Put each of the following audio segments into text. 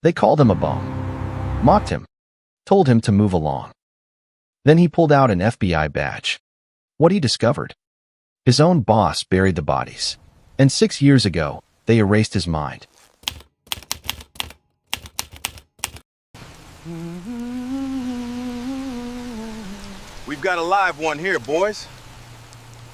They called him a bum, mocked him, told him to move along. Then he pulled out an FBI badge. What he discovered? His own boss buried the bodies, and 6 years ago, they erased his mind. We've got a live one here, boys.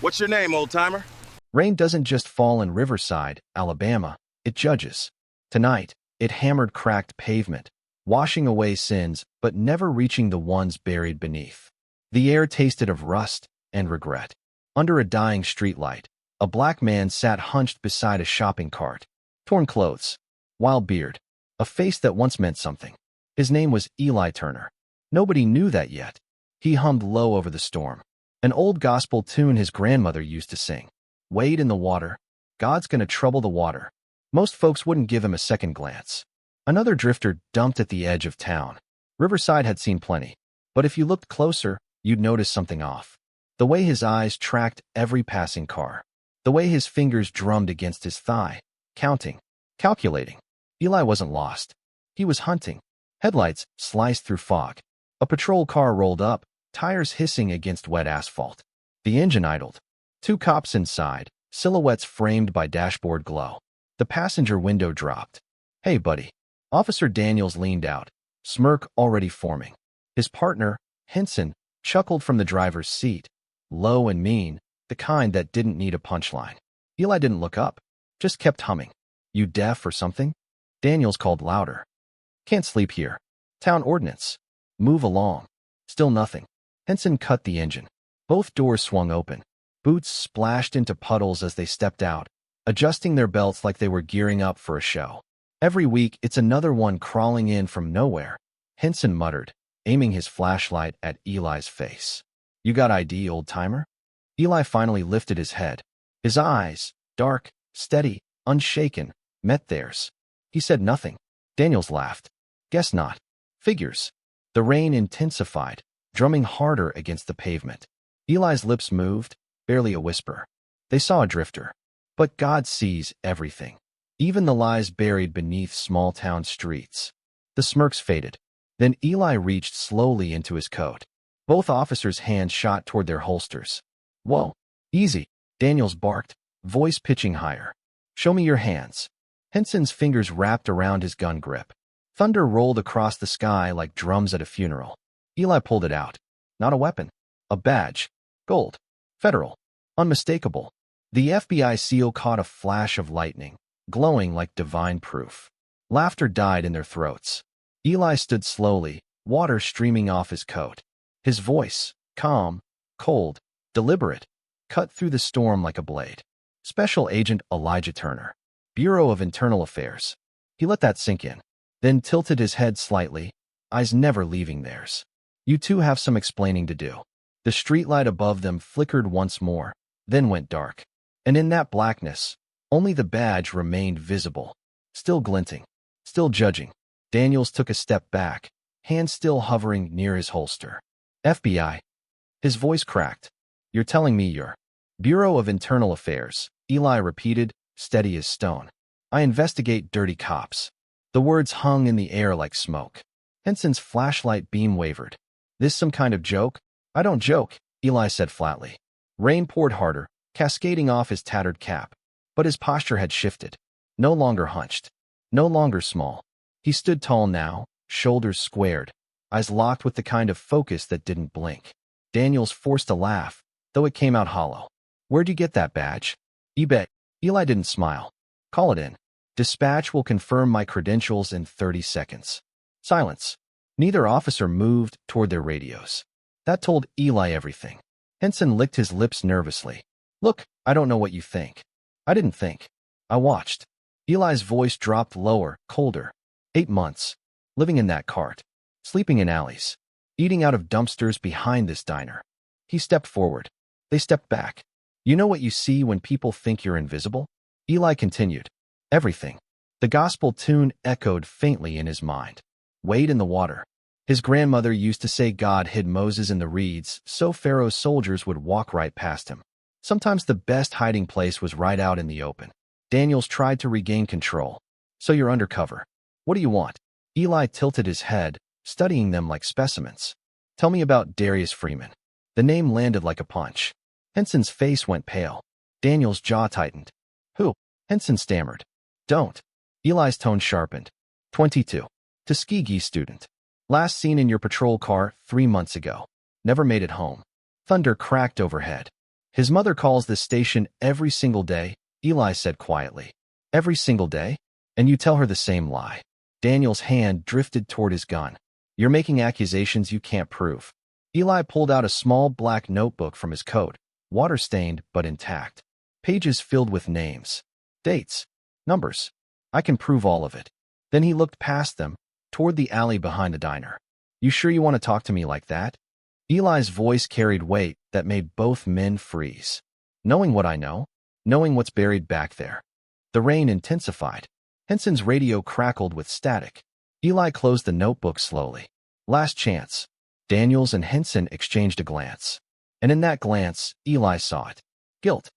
What's your name, old-timer? Rain doesn't just fall in Riverside, Alabama, it judges. Tonight, it hammered cracked pavement, washing away sins but never reaching the ones buried beneath. The air tasted of rust and regret. Under a dying streetlight, a black man sat hunched beside a shopping cart. Torn clothes, wild beard, a face that once meant something. His name was Eli Turner. Nobody knew that yet. He hummed low over the storm, an old gospel tune his grandmother used to sing. Wade in the water, God's gonna trouble the water. Most folks wouldn't give him a second glance. Another drifter dumped at the edge of town. Riverside had seen plenty, but if you looked closer, you'd notice something off. The way his eyes tracked every passing car. The way his fingers drummed against his thigh, counting, calculating. Eli wasn't lost. He was hunting. Headlights sliced through fog. A patrol car rolled up, tires hissing against wet asphalt. The engine idled. 2 cops inside, silhouettes framed by dashboard glow. The passenger window dropped. "Hey, buddy." Officer Daniels leaned out, smirk already forming. His partner, Henson, chuckled from the driver's seat, low and mean, the kind that didn't need a punchline. Eli didn't look up, just kept humming. "You deaf or something?" Daniels called louder. "Can't sleep here. Town ordinance. Move along." Still nothing. Henson cut the engine. Both doors swung open. Boots splashed into puddles as they stepped out, adjusting their belts like they were gearing up for a show. "Every week, it's another one crawling in from nowhere," Henson muttered, aiming his flashlight at Eli's face. "You got ID, old-timer?" Eli finally lifted his head. His eyes, dark, steady, unshaken, met theirs. He said nothing. Daniels laughed. "Guess not. Figures." The rain intensified, drumming harder against the pavement. Eli's lips moved, barely a whisper. They saw a drifter. But God sees everything, even the lies buried beneath small-town streets. The smirks faded. Then Eli reached slowly into his coat. Both officers' hands shot toward their holsters. "Whoa, easy," Daniels barked, voice pitching higher. "Show me your hands." Henson's fingers wrapped around his gun grip. Thunder rolled across the sky like drums at a funeral. Eli pulled it out. Not a weapon. A badge. Gold. Federal. Unmistakable. The FBI seal caught a flash of lightning, glowing like divine proof. Laughter died in their throats. Eli stood slowly, water streaming off his coat. His voice, calm, cold, deliberate, cut through the storm like a blade. Special Agent Elijah Turner, Bureau of Internal Affairs. He let that sink in, then tilted his head slightly, eyes never leaving theirs. "You two have some explaining to do." The streetlight above them flickered once more, then went dark. And in that blackness, only the badge remained visible, still glinting, still judging. Daniels took a step back, hand still hovering near his holster. "FBI." His voice cracked. "You're telling me you're—" "Bureau of Internal Affairs," Eli repeated, steady as stone. "I investigate dirty cops." The words hung in the air like smoke. Henson's flashlight beam wavered. "This some kind of joke?" "I don't joke," Eli said flatly. Rain poured harder, cascading off his tattered cap. But his posture had shifted. No longer hunched. No longer small. He stood tall now, shoulders squared, eyes locked with the kind of focus that didn't blink. Daniels forced a laugh, though it came out hollow. "Where'd you get that badge?" "eBay." Eli didn't smile. "Call it in. Dispatch will confirm my credentials in 30 seconds. Silence. Neither officer moved toward their radios. That told Eli everything. Henson licked his lips nervously. "Look, I don't know what you think. I didn't think. I watched." Eli's voice dropped lower, colder. 8 months. Living in that cart. Sleeping in alleys. Eating out of dumpsters behind this diner. He stepped forward. They stepped back. "You know what you see when people think you're invisible?" Eli continued. "Everything." The gospel tune echoed faintly in his mind. "Wade in the water." His grandmother used to say God hid Moses in the reeds so Pharaoh's soldiers would walk right past him. Sometimes the best hiding place was right out in the open. Daniels tried to regain control. "So you're undercover. What do you want?" Eli tilted his head, studying them like specimens. Tell me about Darius Freeman. The name landed like a punch. Henson's face went pale. Daniel's jaw tightened. Who? Henson stammered. Don't. Eli's tone sharpened. 22. Tuskegee student. Last seen in your patrol car 3 months ago. Never made it home. Thunder cracked overhead. His mother calls this station every single day, Eli said quietly. Every single day? And you tell her the same lie. Daniel's hand drifted toward his gun. You're making accusations you can't prove. Eli pulled out a small black notebook from his coat, water-stained but intact. Pages filled with names, dates, numbers. I can prove all of it. Then he looked past them, toward the alley behind the diner. You sure you want to talk to me like that? Eli's voice carried weight that made both men freeze. Knowing what I know, knowing what's buried back there. The rain intensified. Henson's radio crackled with static. Eli closed the notebook slowly. Last chance. Daniels and Henson exchanged a glance. And in that glance, Eli saw it. Guilt.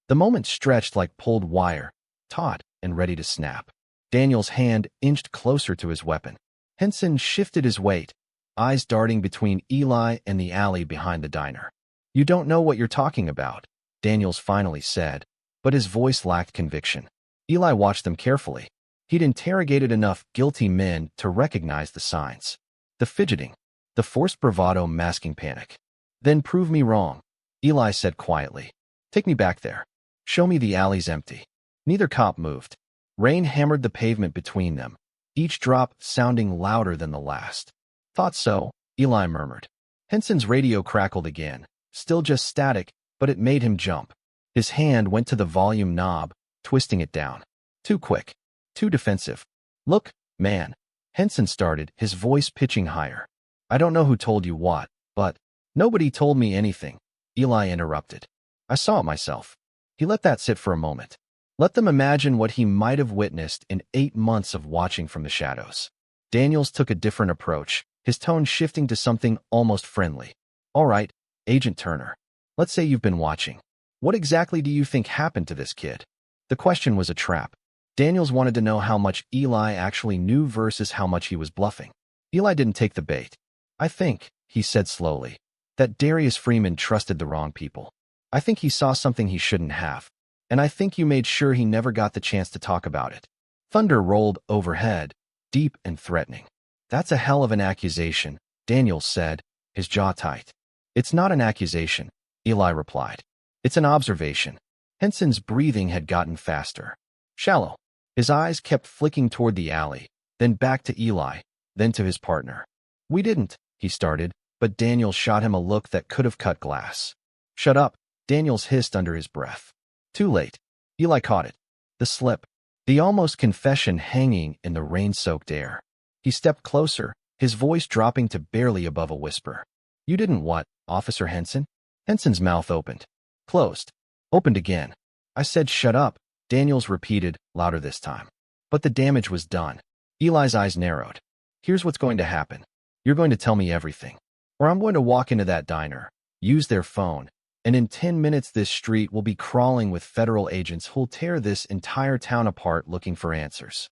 The moment stretched like pulled wire, taut and ready to snap. Daniel's hand inched closer to his weapon. Henson shifted his weight, eyes darting between Eli and the alley behind the diner. You don't know what you're talking about, Daniels finally said, but his voice lacked conviction. Eli watched them carefully. He'd interrogated enough guilty men to recognize the signs. The fidgeting, the forced bravado masking panic. Then prove me wrong, Eli said quietly. Take me back there. Show me the alley's empty. Neither cop moved. Rain hammered the pavement between them, each drop sounding louder than the last. Thought so, Eli murmured. Henson's radio crackled again, still just static, but it made him jump. His hand went to the volume knob, twisting it down. Too quick. Too defensive. Look, man. Henson started, his voice pitching higher. I don't know who told you what, but nobody told me anything, Eli interrupted. I saw it myself. He let that sit for a moment. Let them imagine what he might have witnessed in 8 months of watching from the shadows. Daniels took a different approach, his tone shifting to something almost friendly. All right, Agent Turner. Let's say you've been watching. What exactly do you think happened to this kid? The question was a trap. Daniels wanted to know how much Eli actually knew versus how much he was bluffing. Eli didn't take the bait. I think, he said slowly, that Darius Freeman trusted the wrong people. I think he saw something he shouldn't have. And I think you made sure he never got the chance to talk about it. Thunder rolled overhead, deep and threatening. That's a hell of an accusation, Daniels said, his jaw tight. It's not an accusation, Eli replied. It's an observation. Henson's breathing had gotten faster. Shallow. His eyes kept flicking toward the alley, then back to Eli, then to his partner. We didn't, he started, but Daniels shot him a look that could have cut glass. Shut up, Daniels hissed under his breath. Too late. Eli caught it. The slip. The almost confession hanging in the rain-soaked air. He stepped closer, his voice dropping to barely above a whisper. You didn't what, Officer Henson? Henson's mouth opened. Closed. Opened again. I said shut up, Daniels repeated, louder this time. But the damage was done. Eli's eyes narrowed. Here's what's going to happen. You're going to tell me everything. Or I'm going to walk into that diner, use their phone, and in 10 minutes this street will be crawling with federal agents who'll tear this entire town apart looking for answers.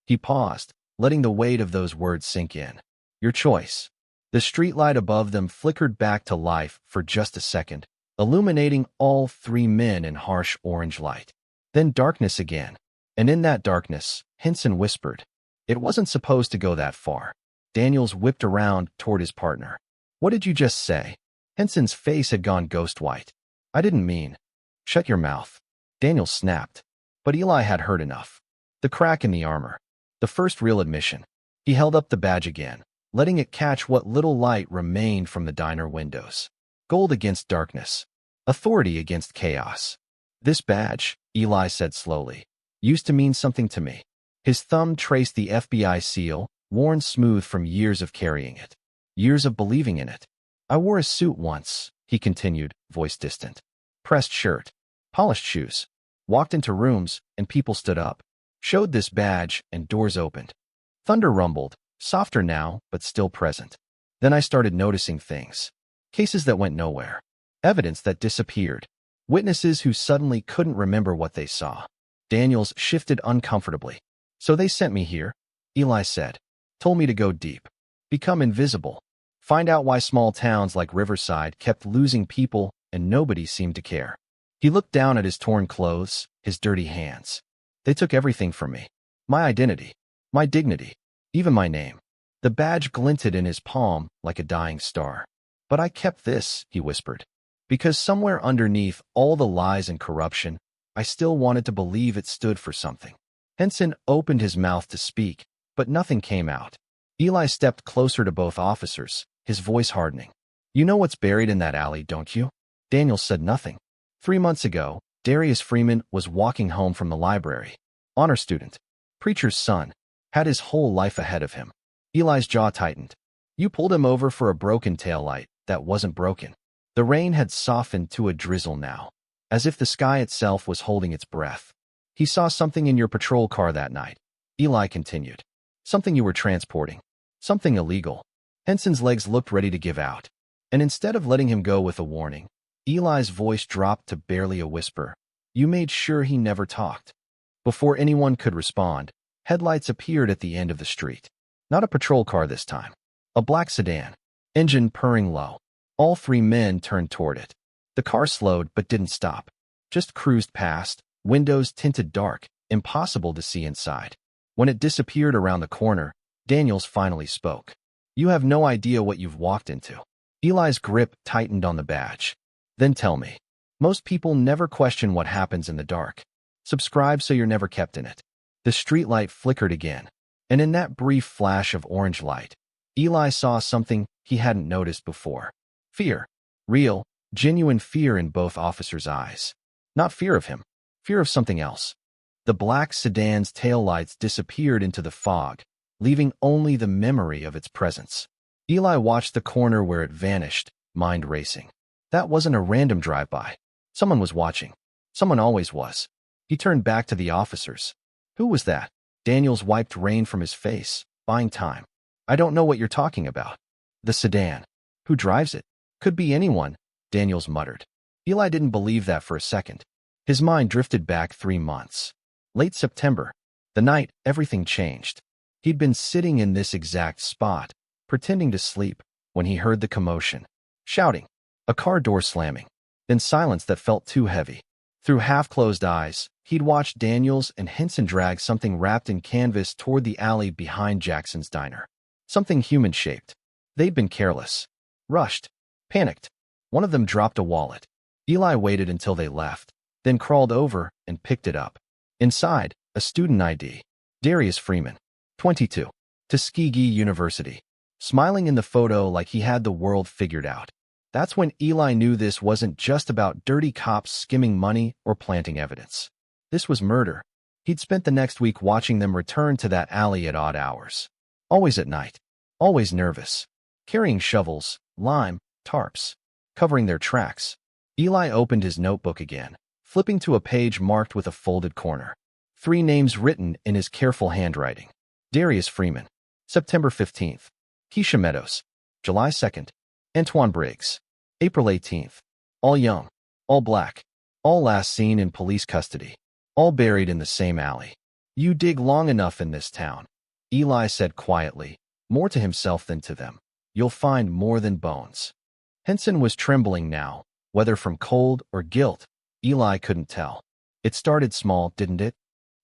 He paused, letting the weight of those words sink in. Your choice. The streetlight above them flickered back to life for just a second, illuminating all 3 men in harsh orange light. Then darkness again. And in that darkness, Henson whispered. It wasn't supposed to go that far. Daniels whipped around toward his partner. What did you just say? Henson's face had gone ghost white. I didn't mean. Shut your mouth. Daniels snapped. But Eli had heard enough. The crack in the armor. The first real admission. He held up the badge again, letting it catch what little light remained from the diner windows. Gold against darkness. Authority against chaos. This badge, Eli said slowly, used to mean something to me. His thumb traced the FBI seal, worn smooth from years of carrying it. Years of believing in it. I wore a suit once, he continued, voice distant. Pressed shirt. Polished shoes. Walked into rooms, and people stood up. Showed this badge, and doors opened. Thunder rumbled, softer now, but still present. Then I started noticing things. Cases that went nowhere. Evidence that disappeared. Witnesses who suddenly couldn't remember what they saw. Daniels shifted uncomfortably. So they sent me here, Eli said. Told me to go deep. Become invisible. Find out why small towns like Riverside kept losing people and nobody seemed to care. He looked down at his torn clothes, his dirty hands. They took everything from me. My identity. My dignity. Even my name. The badge glinted in his palm like a dying star. But I kept this, he whispered. Because somewhere underneath all the lies and corruption, I still wanted to believe it stood for something. Henson opened his mouth to speak, but nothing came out. Eli stepped closer to both officers, his voice hardening. You know what's buried in that alley, don't you? Daniel said nothing. 3 months ago, Darius Freeman was walking home from the library. Honor student. Preacher's son. Had his whole life ahead of him. Eli's jaw tightened. You pulled him over for a broken taillight that wasn't broken. The rain had softened to a drizzle now, as if the sky itself was holding its breath. He saw something in your patrol car that night. Eli continued. Something you were transporting. Something illegal. Henson's legs looked ready to give out. And instead of letting him go with a warning, Eli's voice dropped to barely a whisper. You made sure he never talked. Before anyone could respond, headlights appeared at the end of the street. Not a patrol car this time. A black sedan. Engine purring low. All 3 men turned toward it. The car slowed but didn't stop. Just cruised past, windows tinted dark, impossible to see inside. When it disappeared around the corner, Daniels finally spoke. You have no idea what you've walked into. Eli's grip tightened on the badge. Then tell me. Most people never question what happens in the dark. Subscribe so you're never kept in it. The streetlight flickered again, and in that brief flash of orange light, Eli saw something he hadn't noticed before. Fear. Real, genuine fear in both officers' eyes. Not fear of him. Fear of something else. The black sedan's taillights disappeared into the fog, leaving only the memory of its presence. Eli watched the corner where it vanished, mind racing. That wasn't a random drive-by. Someone was watching. Someone always was. He turned back to the officers. Who was that? Daniels wiped rain from his face, buying time. I don't know what you're talking about. The sedan. Who drives it? Could be anyone, Daniels muttered. Eli didn't believe that for a second. His mind drifted back 3 months. Late September. The night everything changed. He'd been sitting in this exact spot, pretending to sleep, when he heard the commotion. Shouting. A car door slamming. Then silence that felt too heavy. Through half-closed eyes, he'd watched Daniels and Henson drag something wrapped in canvas toward the alley behind Jackson's diner. Something human-shaped. They'd been careless. Rushed. Panicked. One of them dropped a wallet. Eli waited until they left, then crawled over and picked it up. Inside, a student ID. Darius Freeman. 22. Tuskegee University. Smiling in the photo like he had the world figured out. That's when Eli knew this wasn't just about dirty cops skimming money or planting evidence. This was murder. He'd spent the next week watching them return to that alley at odd hours. Always at night. Always nervous. Carrying shovels, lime, tarps. Covering their tracks. Eli opened his notebook again, flipping to a page marked with a folded corner. 3 names written in his careful handwriting. Darius Freeman. September 15th. Keisha Meadows. July 2nd. Antoine Briggs. April 18th. All young. All black. All last seen in police custody. All buried in the same alley. You dig long enough in this town, Eli said quietly, more to himself than to them. You'll find more than bones. Henson was trembling now, whether from cold or guilt. Eli couldn't tell. It started small, didn't it?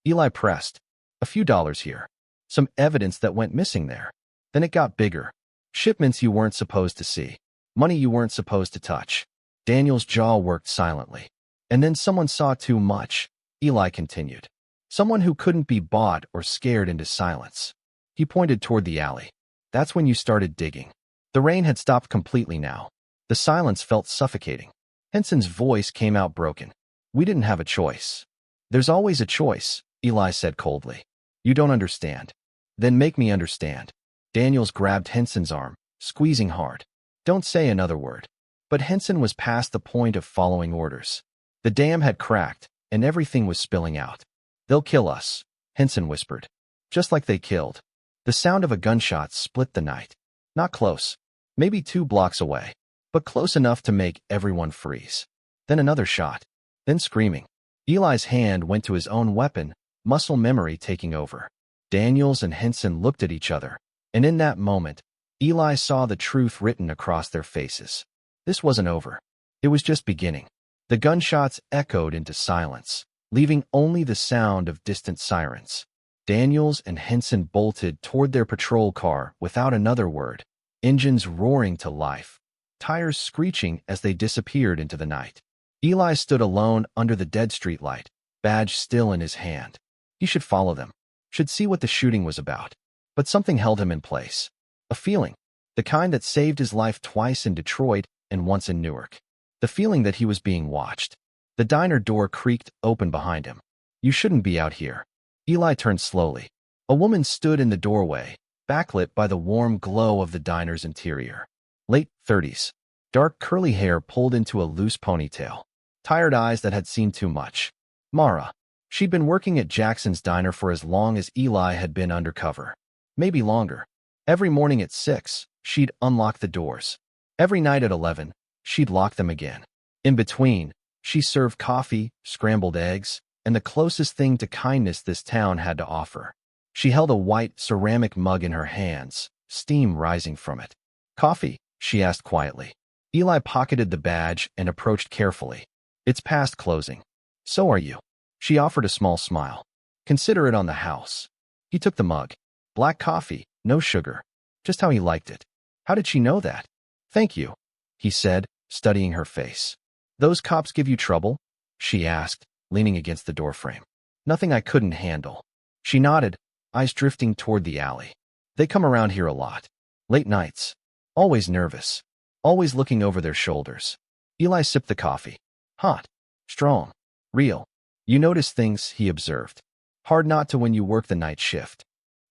Eli pressed. A few dollars here. Some evidence that went missing there. Then it got bigger. Shipments you weren't supposed to see. Money you weren't supposed to touch. Daniel's jaw worked silently. And then someone saw too much, Eli continued. Someone who couldn't be bought or scared into silence. He pointed toward the alley. That's when you started digging. The rain had stopped completely now. The silence felt suffocating. Henson's voice came out broken. We didn't have a choice. There's always a choice, Eli said coldly. You don't understand. Then make me understand. Daniels grabbed Henson's arm, squeezing hard. Don't say another word. But Henson was past the point of following orders. The dam had cracked, and everything was spilling out. They'll kill us, Henson whispered. Just like they killed. The sound of a gunshot split the night. Not close. Maybe 2 blocks away. But close enough to make everyone freeze. Then another shot. Then screaming. Eli's hand went to his own weapon, muscle memory taking over. Daniels and Henson looked at each other, And in that moment, Eli saw the truth written across their faces. This wasn't over. It was just beginning. The gunshots echoed into silence, leaving only the sound of distant sirens. Daniels and Henson bolted toward their patrol car without another word, engines roaring to life, tires screeching as they disappeared into the night. Eli stood alone under the dead streetlight, badge still in his hand. He should follow them, should see what the shooting was about. But something held him in place. A feeling, the kind that saved his life twice in Detroit and once in Newark. The feeling that he was being watched. The diner door creaked open behind him. You shouldn't be out here. Eli turned slowly. A woman stood in the doorway, backlit by the warm glow of the diner's interior. Late 30s. Dark curly hair pulled into a loose ponytail. Tired eyes that had seen too much. Mara. She'd been working at Jackson's diner for as long as Eli had been undercover. Maybe longer. Every morning at 6, she'd unlock the doors. Every night at 11, she'd lock them again. In between, she served coffee, scrambled eggs, and the closest thing to kindness this town had to offer. She held a white ceramic mug in her hands, steam rising from it. Coffee? She asked quietly. Eli pocketed the badge and approached carefully. It's past closing. So are you. She offered a small smile. Consider it on the house. He took the mug. Black coffee, no sugar. Just how he liked it. How did she know that? Thank you, he said, studying her face. Those cops give you trouble? She asked, leaning against the doorframe. Nothing I couldn't handle. She nodded, eyes drifting toward the alley. They come around here a lot. Late nights. Always nervous. Always looking over their shoulders. Eli sipped the coffee. Hot. Strong. Real. You notice things, he observed. Hard not to when you work the night shift.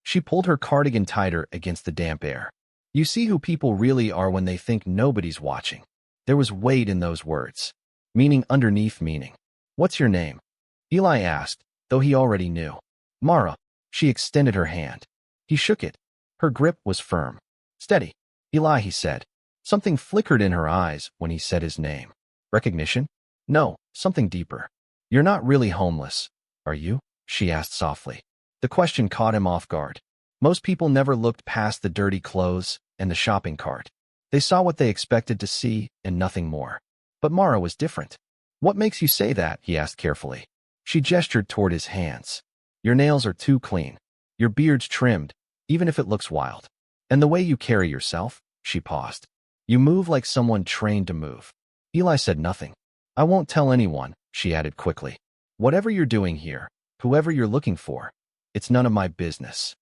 She pulled her cardigan tighter against the damp air. You see who people really are when they think nobody's watching. There was weight in those words. Meaning underneath meaning. What's your name? Eli asked, though he already knew. Mara. She extended her hand. He shook it. Her grip was firm. Steady. Eli, he said. Something flickered in her eyes when he said his name. Recognition? No, something deeper. You're not really homeless, are you? She asked softly. The question caught him off guard. Most people never looked past the dirty clothes and the shopping cart. They saw what they expected to see and nothing more. But Mara was different. What makes you say that? He asked carefully. She gestured toward his hands. Your nails are too clean. Your beard's trimmed, even if it looks wild. And the way you carry yourself, she paused. You move like someone trained to move. Eli said nothing. I won't tell anyone, she added quickly. Whatever you're doing here, whoever you're looking for, it's none of my business.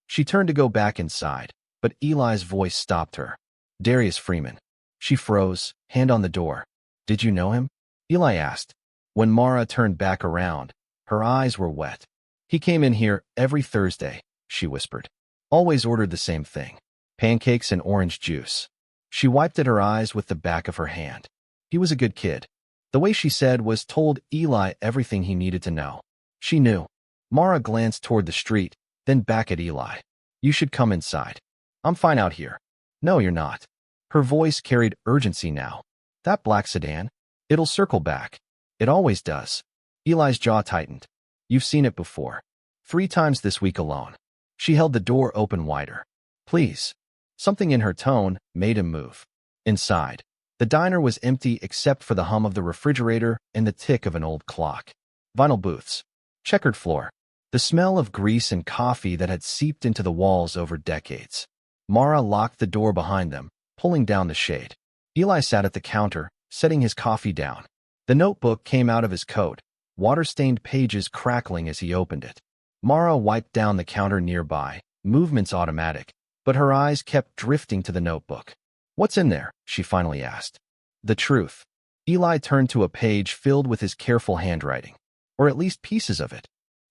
She turned to go back inside, but Eli's voice stopped her. Darius Freeman. She froze, hand on the door. Did you know him? Eli asked. When Mara turned back around, her eyes were wet. He came in here every Thursday, she whispered. Always ordered the same thing. Pancakes and orange juice. She wiped at her eyes with the back of her hand. He was a good kid. The way she said was told Eli everything he needed to know. She knew. Mara glanced toward the street, then back at Eli. You should come inside. I'm fine out here. No, you're not. Her voice carried urgency now. That black sedan? It'll circle back. It always does. Eli's jaw tightened. You've seen it before. 3 times this week alone. She held the door open wider. Please. Something in her tone made him move. Inside, the diner was empty except for the hum of the refrigerator and the tick of an old clock. Vinyl booths. Checkered floor. The smell of grease and coffee that had seeped into the walls over decades. Mara locked the door behind them, pulling down the shade. Eli sat at the counter, setting his coffee down. The notebook came out of his coat, water-stained pages crackling as he opened it. Mara wiped down the counter nearby, movements automatic, but her eyes kept drifting to the notebook. What's in there? She finally asked. The truth. Eli turned to a page filled with his careful handwriting, or at least pieces of it.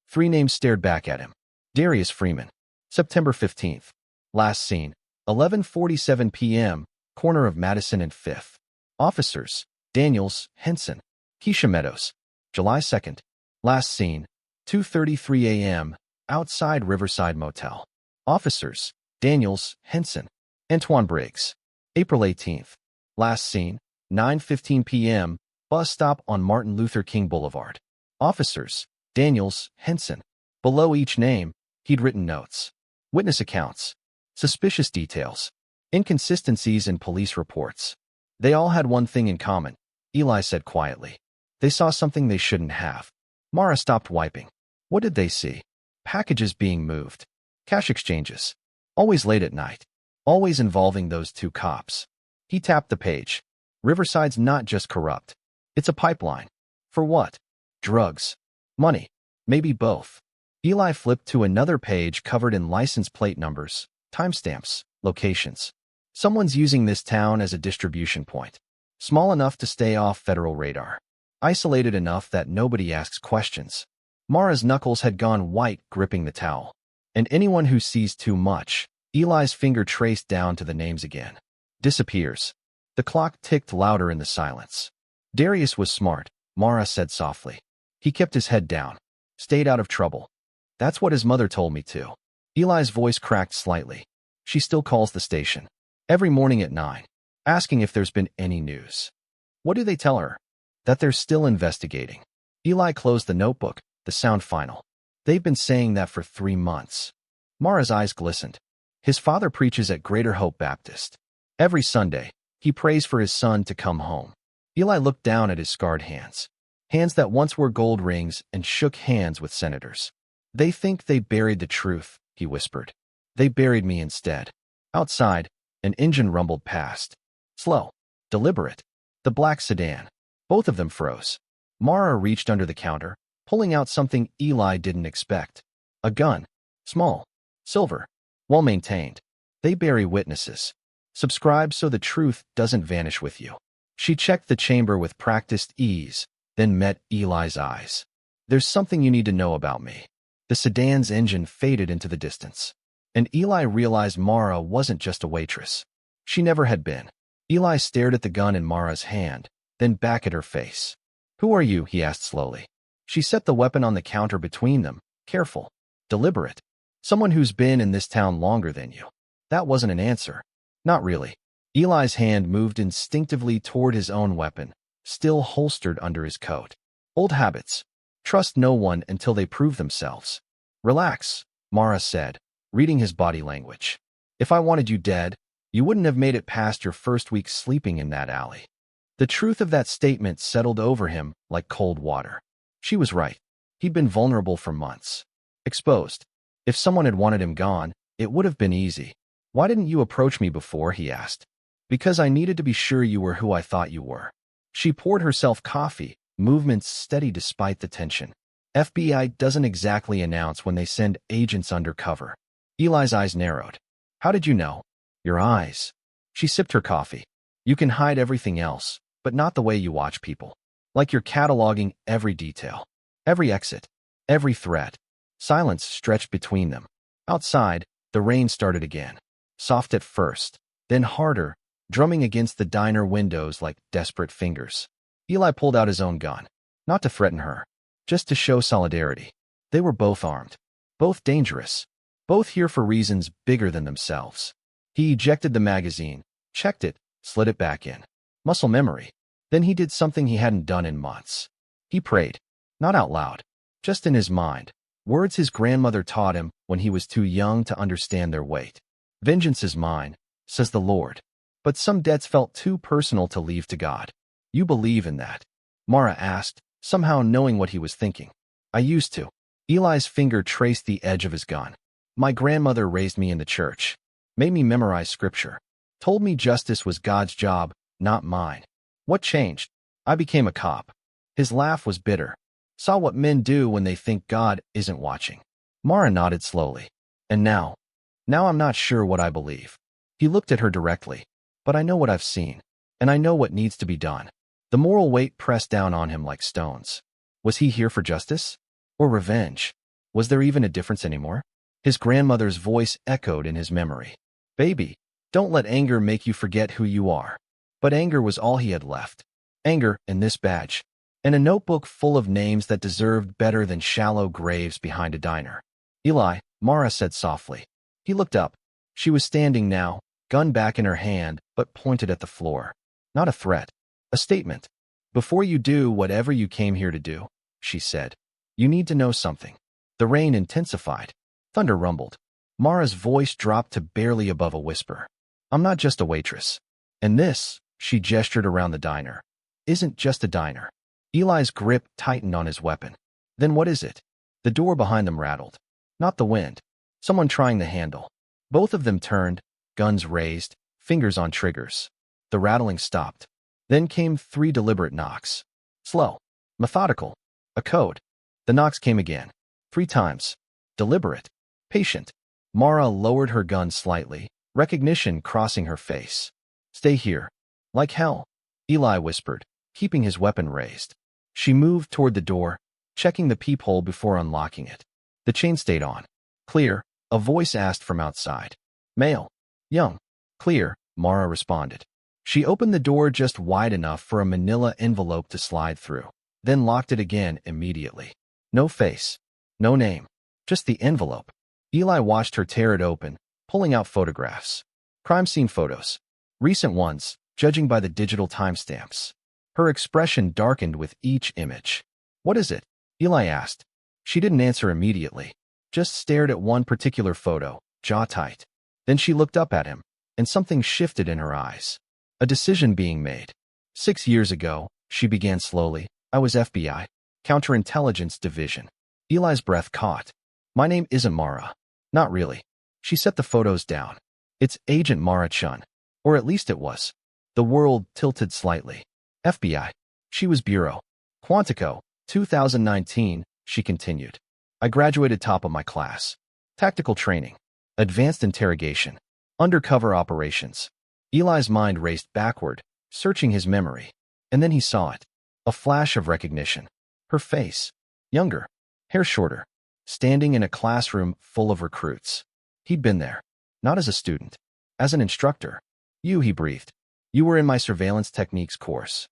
3 names stared back at him. Darius Freeman. September 15th. Last seen. 11:47 p.m., corner of Madison and 5th. Officers. Daniels, Henson. Keisha Meadows. July 2nd. Last seen. 2:33 a.m., outside Riverside Motel. Officers. Daniels, Henson. Antoine Briggs. April 18th. Last seen. 9:15 p.m., bus stop on Martin Luther King Boulevard. Officers. Daniels, Henson. Below each name, he'd written notes. Witness accounts. Suspicious details. Inconsistencies in police reports. They all had one thing in common, Eli said quietly. They saw something they shouldn't have. Mara stopped wiping. What did they see? Packages being moved. Cash exchanges. Always late at night. Always involving those two cops. He tapped the page. Riverside's not just corrupt. It's a pipeline. For what? Drugs. Money. Maybe both. Eli flipped to another page covered in license plate numbers, timestamps, locations. Someone's using this town as a distribution point. Small enough to stay off federal radar. Isolated enough that nobody asks questions. Mara's knuckles had gone white gripping the towel. And anyone who sees too much, Eli's finger traced down to the names again. Disappears. The clock ticked louder in the silence. Darius was smart, Mara said softly. He kept his head down. Stayed out of trouble. That's what his mother told me too. Eli's voice cracked slightly. She still calls the station. Every morning at 9. Asking if there's been any news. What do they tell her? That they're still investigating. Eli closed the notebook, the sound final. They've been saying that for 3 months. Mara's eyes glistened. His father preaches at Greater Hope Baptist. Every Sunday, he prays for his son to come home. Eli looked down at his scarred hands. Hands that once wore gold rings and shook hands with senators. They think they buried the truth, he whispered. They buried me instead. Outside, an engine rumbled past. Slow. Deliberate. The black sedan. Both of them froze. Mara reached under the counter, pulling out something Eli didn't expect. A gun. Small. Silver. Well-maintained. They bury witnesses. Subscribe so the truth doesn't vanish with you. She checked the chamber with practiced ease, then met Eli's eyes. There's something you need to know about me. The sedan's engine faded into the distance. And Eli realized Mara wasn't just a waitress. She never had been. Eli stared at the gun in Mara's hand, then back at her face. Who are you? He asked slowly. She set the weapon on the counter between them, careful, deliberate. Someone who's been in this town longer than you. That wasn't an answer. Not really. Eli's hand moved instinctively toward his own weapon, still holstered under his coat. Old habits. Trust no one until they prove themselves. Relax, Mara said, reading his body language. If I wanted you dead, you wouldn't have made it past your first week sleeping in that alley. The truth of that statement settled over him like cold water. She was right. He'd been vulnerable for months. Exposed. If someone had wanted him gone, it would have been easy. Why didn't you approach me before? He asked. Because I needed to be sure you were who I thought you were. She poured herself coffee, movements steady despite the tension. FBI doesn't exactly announce when they send agents undercover. Eli's eyes narrowed. How did you know? Your eyes. She sipped her coffee. You can hide everything else, but not the way you watch people. Like you're cataloging every detail. Every exit. Every threat. Silence stretched between them. Outside, the rain started again. Soft at first, then harder, drumming against the diner windows like desperate fingers. Eli pulled out his own gun. Not to threaten her. Just to show solidarity. They were both armed. Both dangerous. Both here for reasons bigger than themselves. He ejected the magazine, checked it, slid it back in. Muscle memory. Then he did something he hadn't done in months. He prayed. Not out loud. Just in his mind. Words his grandmother taught him when he was too young to understand their weight. Vengeance is mine, says the Lord. But some debts felt too personal to leave to God. You believe in that? Mara asked, somehow knowing what he was thinking. I used to. Eli's finger traced the edge of his gun. My grandmother raised me in the church. Made me memorize scripture. Told me justice was God's job, not mine. What changed? I became a cop. His laugh was bitter. Saw what men do when they think God isn't watching. Mara nodded slowly. And now? Now I'm not sure what I believe. He looked at her directly. But I know what I've seen. And I know what needs to be done. The moral weight pressed down on him like stones. Was he here for justice? Or revenge? Was there even a difference anymore? His grandmother's voice echoed in his memory. Baby, don't let anger make you forget who you are. But anger was all he had left. Anger and this badge. And a notebook full of names that deserved better than shallow graves behind a diner. Eli, Mara said softly. He looked up. She was standing now, gun back in her hand, but pointed at the floor. Not a threat. A statement. Before you do whatever you came here to do, she said, you need to know something. The rain intensified. Thunder rumbled. Mara's voice dropped to barely above a whisper. I'm not just a waitress. And this, she gestured around the diner, isn't just a diner. Eli's grip tightened on his weapon. Then what is it? The door behind them rattled. Not the wind. Someone trying the handle. Both of them turned, guns raised, fingers on triggers. The rattling stopped. Then came 3 deliberate knocks. Slow. Methodical. A code. The knocks came again. 3 times. Deliberate. Patient. Mara lowered her gun slightly, recognition crossing her face. Stay here. Like hell, Eli whispered, keeping his weapon raised. She moved toward the door, checking the peephole before unlocking it. The chain stayed on. Clear, a voice asked from outside. Male. Young. Clear, Mara responded. She opened the door just wide enough for a manila envelope to slide through, then locked it again immediately. No face. No name. Just the envelope. Eli watched her tear it open, pulling out photographs. Crime scene photos. Recent ones, judging by the digital timestamps. Her expression darkened with each image. What is it? Eli asked. She didn't answer immediately, just stared at one particular photo, jaw tight. Then she looked up at him, and something shifted in her eyes. A decision being made. 6 years ago, she began slowly, I was FBI, Counterintelligence Division. Eli's breath caught. My name isn't Mara. Not really. She set the photos down. It's Agent Mara Chun. Or at least it was. The world tilted slightly. FBI. She was Bureau. Quantico, 2019, she continued. I graduated top of my class. Tactical training. Advanced interrogation. Undercover operations. Eli's mind raced backward, searching his memory. And then he saw it. A flash of recognition. Her face. Younger. Hair shorter. Standing in a classroom full of recruits. He'd been there. Not as a student. As an instructor. You, he breathed. You were in my surveillance techniques course.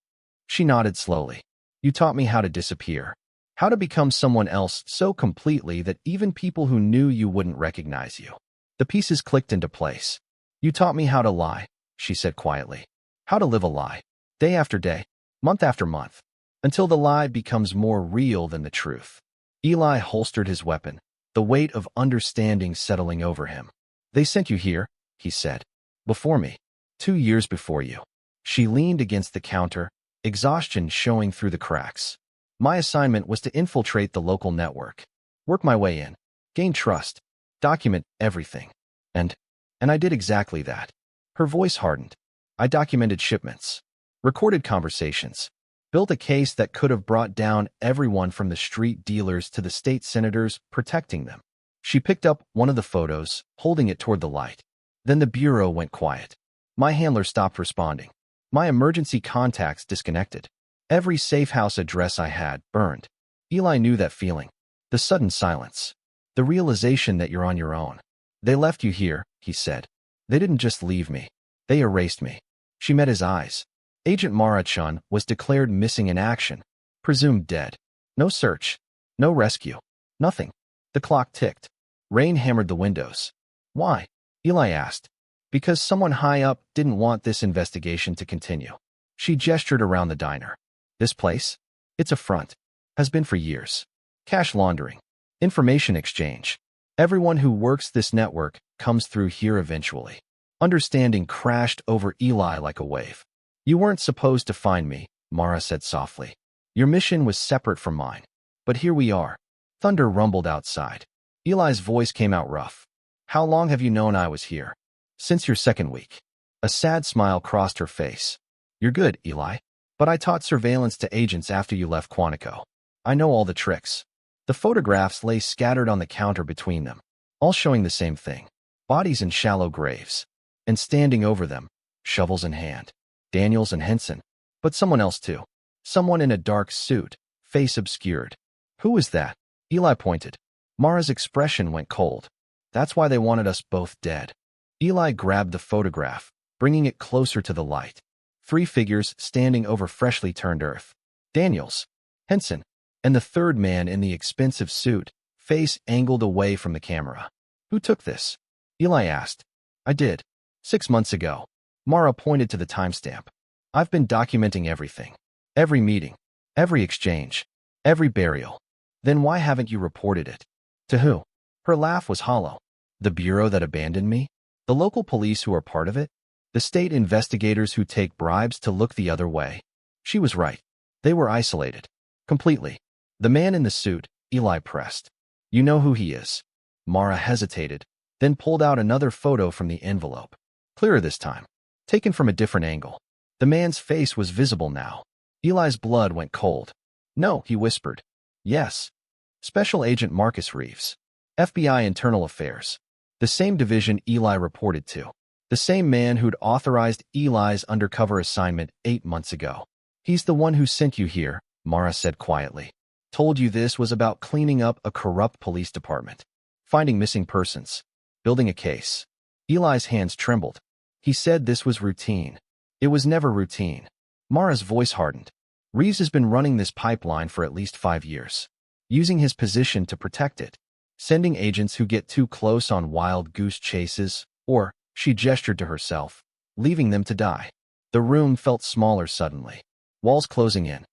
She nodded slowly. You taught me how to disappear. How to become someone else so completely that even people who knew you wouldn't recognize you. The pieces clicked into place. You taught me how to lie, she said quietly. How to live a lie. Day after day. Month after month. Until the lie becomes more real than the truth. Eli holstered his weapon, the weight of understanding settling over him. They sent you here, he said. Before me. 2 years before you. She leaned against the counter, exhaustion showing through the cracks. My assignment was to infiltrate the local network. Work my way in. Gain trust. Document everything. And I did exactly that. Her voice hardened. I documented shipments. Recorded conversations. Built a case that could have brought down everyone from the street dealers to the state senators protecting them. She picked up one of the photos, holding it toward the light. Then the bureau went quiet. My handler stopped responding. My emergency contacts disconnected. Every safe house address I had burned. Eli knew that feeling. The sudden silence. The realization that you're on your own. They left you here, he said. They didn't just leave me. They erased me. She met his eyes. Agent Mara Chun was declared missing in action, presumed dead. No search. No rescue. Nothing. The clock ticked. Rain hammered the windows. Why? Eli asked. Because someone high up didn't want this investigation to continue. She gestured around the diner. This place? It's a front. Has been for years. Cash laundering. Information exchange. Everyone who works this network comes through here eventually. Understanding crashed over Eli like a wave. You weren't supposed to find me, Mara said softly. Your mission was separate from mine. But here we are. Thunder rumbled outside. Eli's voice came out rough. How long have you known I was here? Since your second week. A sad smile crossed her face. You're good, Eli. But I taught surveillance to agents after you left Quantico. I know all the tricks. The photographs lay scattered on the counter between them, all showing the same thing. Bodies in shallow graves. And standing over them, shovels in hand. Daniels and Henson. But someone else too. Someone in a dark suit, face obscured. Who was that? Eli pointed. Mara's expression went cold. That's why they wanted us both dead. Eli grabbed the photograph, bringing it closer to the light. 3 figures standing over freshly turned earth. Daniels, Henson, and the third man in the expensive suit, face angled away from the camera. Who took this? Eli asked. I did. 6 months ago. Mara pointed to the timestamp. I've been documenting everything. Every meeting. Every exchange. Every burial. Then why haven't you reported it? To who? Her laugh was hollow. The bureau that abandoned me? The local police who are part of it? The state investigators who take bribes to look the other way? She was right. They were isolated. Completely. The man in the suit, Eli pressed. You know who he is. Mara hesitated, then pulled out another photo from the envelope. Clearer this time. Taken from a different angle. The man's face was visible now. Eli's blood went cold. No, he whispered. Yes. Special Agent Marcus Reeves. FBI Internal Affairs. The same division Eli reported to. The same man who'd authorized Eli's undercover assignment 8 months ago. He's the one who sent you here, Mara said quietly. Told you this was about cleaning up a corrupt police department. Finding missing persons. Building a case. Eli's hands trembled. He said this was routine. It was never routine. Mara's voice hardened. Reeves has been running this pipeline for at least 5 years. Using his position to protect it. Sending agents who get too close on wild goose chases, or, she gestured to herself, leaving them to die. The room felt smaller suddenly. Walls closing in.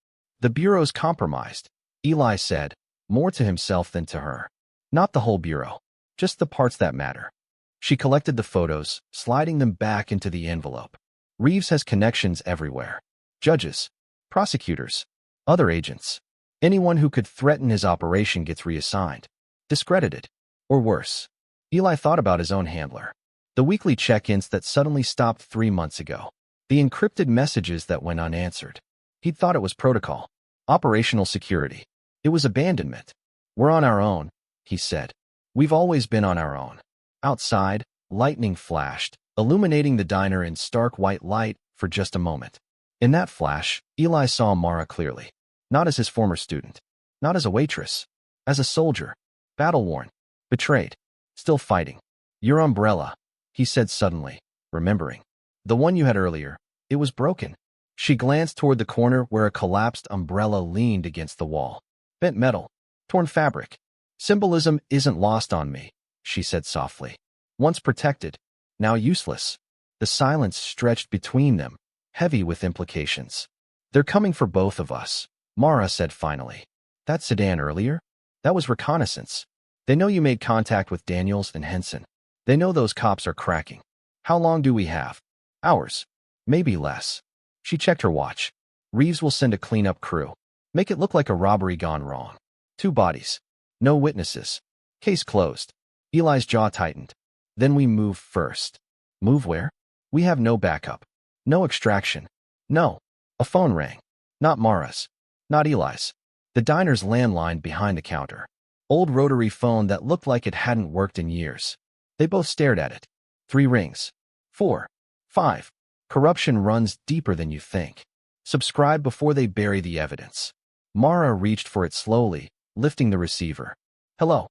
The bureau's compromised, Eli said, more to himself than to her. Not the whole bureau. Just the parts that matter. She collected the photos, sliding them back into the envelope. Reeves has connections everywhere. Judges, prosecutors, other agents. Anyone who could threaten his operation gets reassigned. Discredited. Or worse. Eli thought about his own handler. The weekly check-ins that suddenly stopped 3 months ago. The encrypted messages that went unanswered. He'd thought it was protocol. Operational security. It was abandonment. We're on our own, he said. We've always been on our own. Outside, lightning flashed, illuminating the diner in stark white light for just a moment. In that flash, Eli saw Mara clearly. Not as his former student. Not as a waitress. As a soldier. Battle-worn. Betrayed. Still fighting. Your umbrella, he said suddenly, remembering. The one you had earlier. It was broken. She glanced toward the corner where a collapsed umbrella leaned against the wall. Bent metal. Torn fabric. Symbolism isn't lost on me, she said softly. Once protected, now useless. The silence stretched between them, heavy with implications. They're coming for both of us, Mara said finally. That sedan earlier? That was reconnaissance. They know you made contact with Daniels and Henson. They know those cops are cracking. How long do we have? Hours. Maybe less. She checked her watch. Reeves will send a cleanup crew. Make it look like a robbery gone wrong. 2 bodies. No witnesses. Case closed. Eli's jaw tightened. Then we move first. Move where? We have no backup. No extraction. No. A phone rang. Not Mara's. Not Eli's. The diner's landline behind the counter. Old rotary phone that looked like it hadn't worked in years. They both stared at it. 3 rings. 4. 5. Corruption runs deeper than you think. Subscribe before they bury the evidence. Mara reached for it slowly, lifting the receiver. Hello.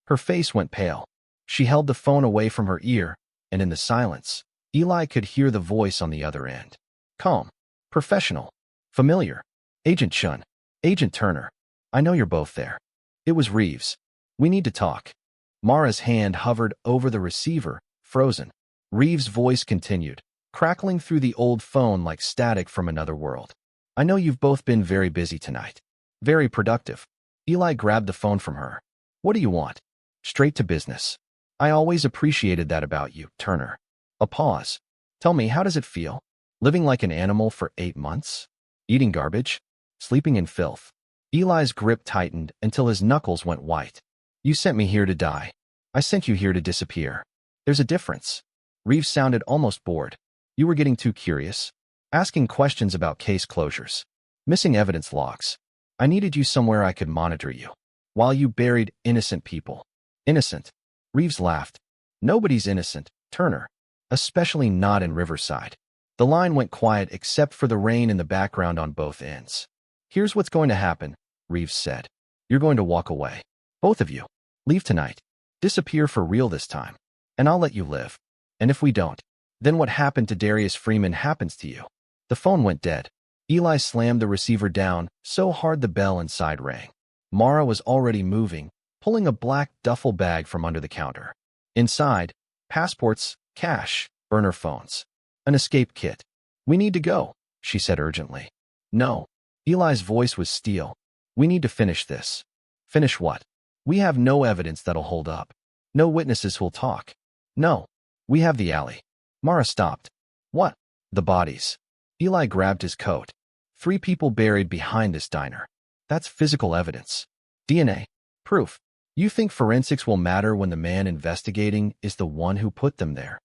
Her face went pale. She held the phone away from her ear, and in the silence, Eli could hear the voice on the other end. Calm. Professional. Familiar. Agent Chun. Agent Turner. I know you're both there. It was Reeves. We need to talk. Mara's hand hovered over the receiver, frozen. Reeves' voice continued, crackling through the old phone like static from another world. I know you've both been very busy tonight. Very productive. Eli grabbed the phone from her. What do you want? Straight to business. I always appreciated that about you, Turner. A pause. Tell me, how does it feel? Living like an animal for 8 months? Eating garbage? Sleeping in filth? Eli's grip tightened until his knuckles went white. You sent me here to die. I sent you here to disappear. There's a difference. Reeves sounded almost bored. You were getting too curious. Asking questions about case closures. Missing evidence logs. I needed you somewhere I could monitor you. While you buried innocent people. Innocent. Reeves laughed. Nobody's innocent, Turner. Especially not in Riverside. The line went quiet except for the rain in the background on both ends. Here's what's going to happen, Reeves said. You're going to walk away. Both of you. Leave tonight. Disappear for real this time. And I'll let you live. And if we don't, then what happened to Darius Freeman happens to you. The phone went dead. Eli slammed the receiver down so hard the bell inside rang. Mara was already moving, pulling a black duffel bag from under the counter. Inside, passports, cash, burner phones. An escape kit. We need to go, she said urgently. No. Eli's voice was steel. We need to finish this. Finish what? We have no evidence that'll hold up. No witnesses who'll talk. No. We have the alley. Mara stopped. What? The bodies. Eli grabbed his coat. 3 people buried behind this diner. That's physical evidence. DNA. Proof. You think forensics will matter when the man investigating is the one who put them there?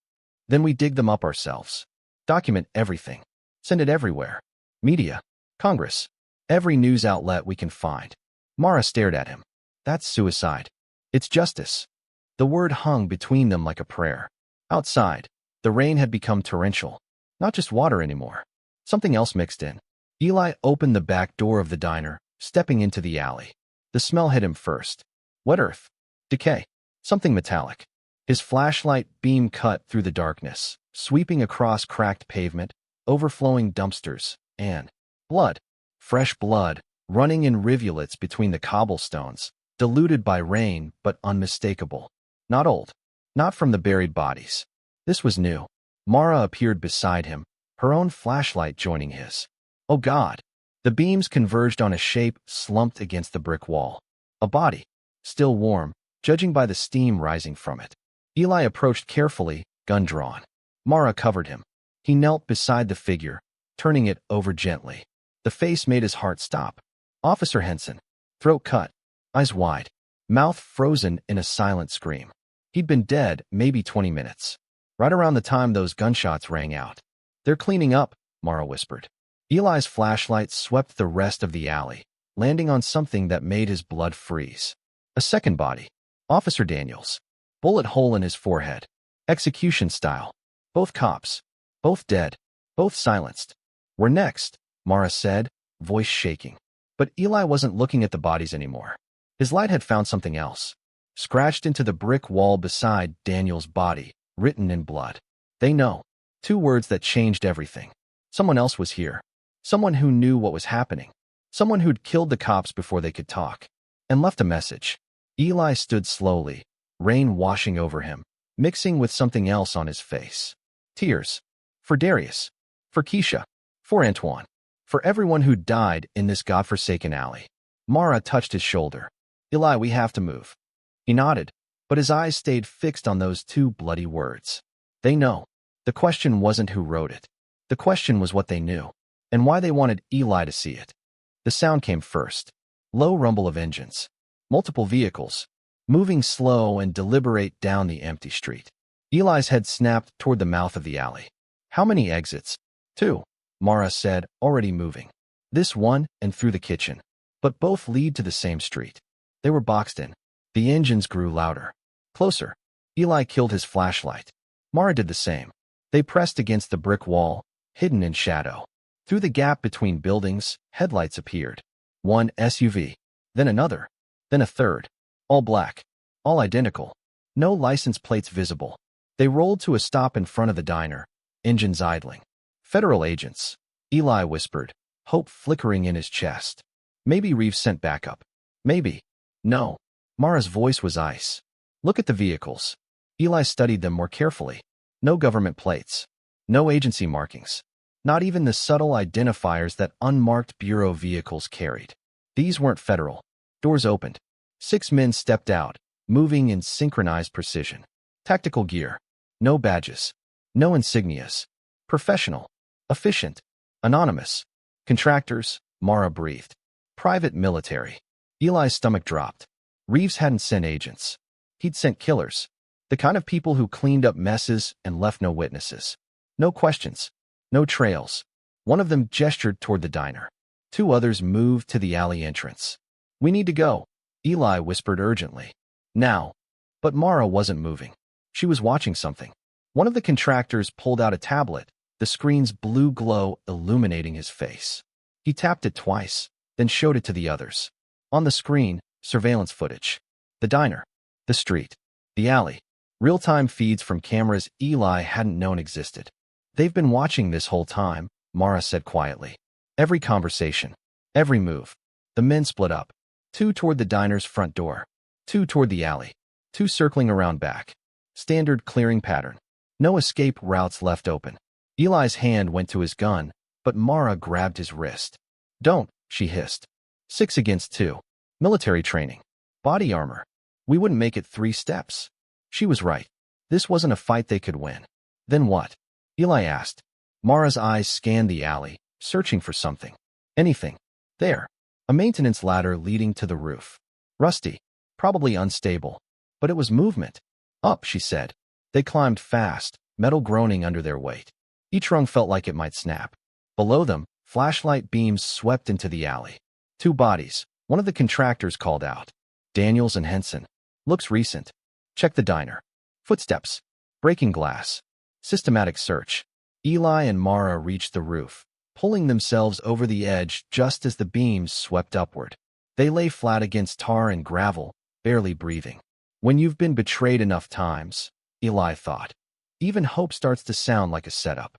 Then we dig them up ourselves. Document everything. Send it everywhere. Media. Congress. Every news outlet we can find. Mara stared at him. That's suicide. It's justice. The word hung between them like a prayer. Outside, the rain had become torrential. Not just water anymore. Something else mixed in. Eli opened the back door of the diner, stepping into the alley. The smell hit him first. Wet earth. Decay. Something metallic. His flashlight beam cut through the darkness, sweeping across cracked pavement, overflowing dumpsters, and blood. Fresh blood, running in rivulets between the cobblestones, diluted by rain but unmistakable. Not old. Not from the buried bodies. This was new. Mara appeared beside him, her own flashlight joining his. Oh God! The beams converged on a shape slumped against the brick wall. A body. Still warm, judging by the steam rising from it. Eli approached carefully, gun drawn. Mara covered him. He knelt beside the figure, turning it over gently. The face made his heart stop. Officer Henson. Throat cut. Eyes wide. Mouth frozen in a silent scream. He'd been dead maybe 20 minutes. Right around the time those gunshots rang out. They're cleaning up, Mara whispered. Eli's flashlight swept the rest of the alley, landing on something that made his blood freeze. A second body. Officer Daniels. Bullet hole in his forehead. Execution style. Both cops. Both dead. Both silenced. We're next, Mara said, voice shaking. But Eli wasn't looking at the bodies anymore. His light had found something else. Scratched into the brick wall beside Daniel's body, written in blood. They know. 2 words that changed everything. Someone else was here. Someone who knew what was happening. Someone who'd killed the cops before they could talk. And left a message. Eli stood slowly, rain washing over him, mixing with something else on his face. Tears. For Darius. For Keisha. For Antoine. For everyone who died in this godforsaken alley. Mara touched his shoulder. Eli, we have to move. He nodded, but his eyes stayed fixed on those 2 bloody words. They know. The question wasn't who wrote it. The question was what they knew, and why they wanted Eli to see it. The sound came first. Low rumble of engines. Multiple vehicles, moving slow and deliberate down the empty street. Eli's head snapped toward the mouth of the alley. How many exits? 2, Mara said, already moving. This one and through the kitchen. But both lead to the same street. They were boxed in. The engines grew louder. Closer. Eli killed his flashlight. Mara did the same. They pressed against the brick wall, hidden in shadow. Through the gap between buildings, headlights appeared. One SUV. Then another. Then a third. All black. All identical. No license plates visible. They rolled to a stop in front of the diner, engines idling. Federal agents. Eli whispered, hope flickering in his chest. Maybe Reeves sent backup. Maybe. No. Mara's voice was ice. Look at the vehicles. Eli studied them more carefully. No government plates. No agency markings. Not even the subtle identifiers that unmarked bureau vehicles carried. These weren't federal. Doors opened. 6 men stepped out, moving in synchronized precision. Tactical gear. No badges. No insignias. Professional. Efficient. Anonymous. Contractors, Mara breathed. Private military. Eli's stomach dropped. Reeves hadn't sent agents. He'd sent killers. The kind of people who cleaned up messes and left no witnesses. No questions. No trails. One of them gestured toward the diner. 2 others moved to the alley entrance. We need to go, Eli whispered urgently. Now. But Mara wasn't moving. She was watching something. One of the contractors pulled out a tablet, the screen's blue glow illuminating his face. He tapped it twice, then showed it to the others. On the screen, surveillance footage. The diner. The street. The alley. Real-time feeds from cameras Eli hadn't known existed. They've been watching this whole time, Mara said quietly. Every conversation. Every move. The men split up. 2 toward the diner's front door. 2 toward the alley. 2 circling around back. Standard clearing pattern. No escape routes left open. Eli's hand went to his gun, but Mara grabbed his wrist. Don't, she hissed. 6 against 2. Military training. Body armor. We wouldn't make it 3 steps. She was right. This wasn't a fight they could win. Then what? Eli asked. Mara's eyes scanned the alley, searching for something. Anything. There. A maintenance ladder leading to the roof. Rusty. Probably unstable. But it was movement. Up, she said. They climbed fast, metal groaning under their weight. Each rung felt like it might snap. Below them, flashlight beams swept into the alley. 2 bodies. One of the contractors called out. Daniels and Henson. Looks recent. Check the diner. Footsteps. Breaking glass. Systematic search. Eli and Mara reached the roof, pulling themselves over the edge just as the beams swept upward. They lay flat against tar and gravel, barely breathing. When you've been betrayed enough times, Eli thought, even hope starts to sound like a setup.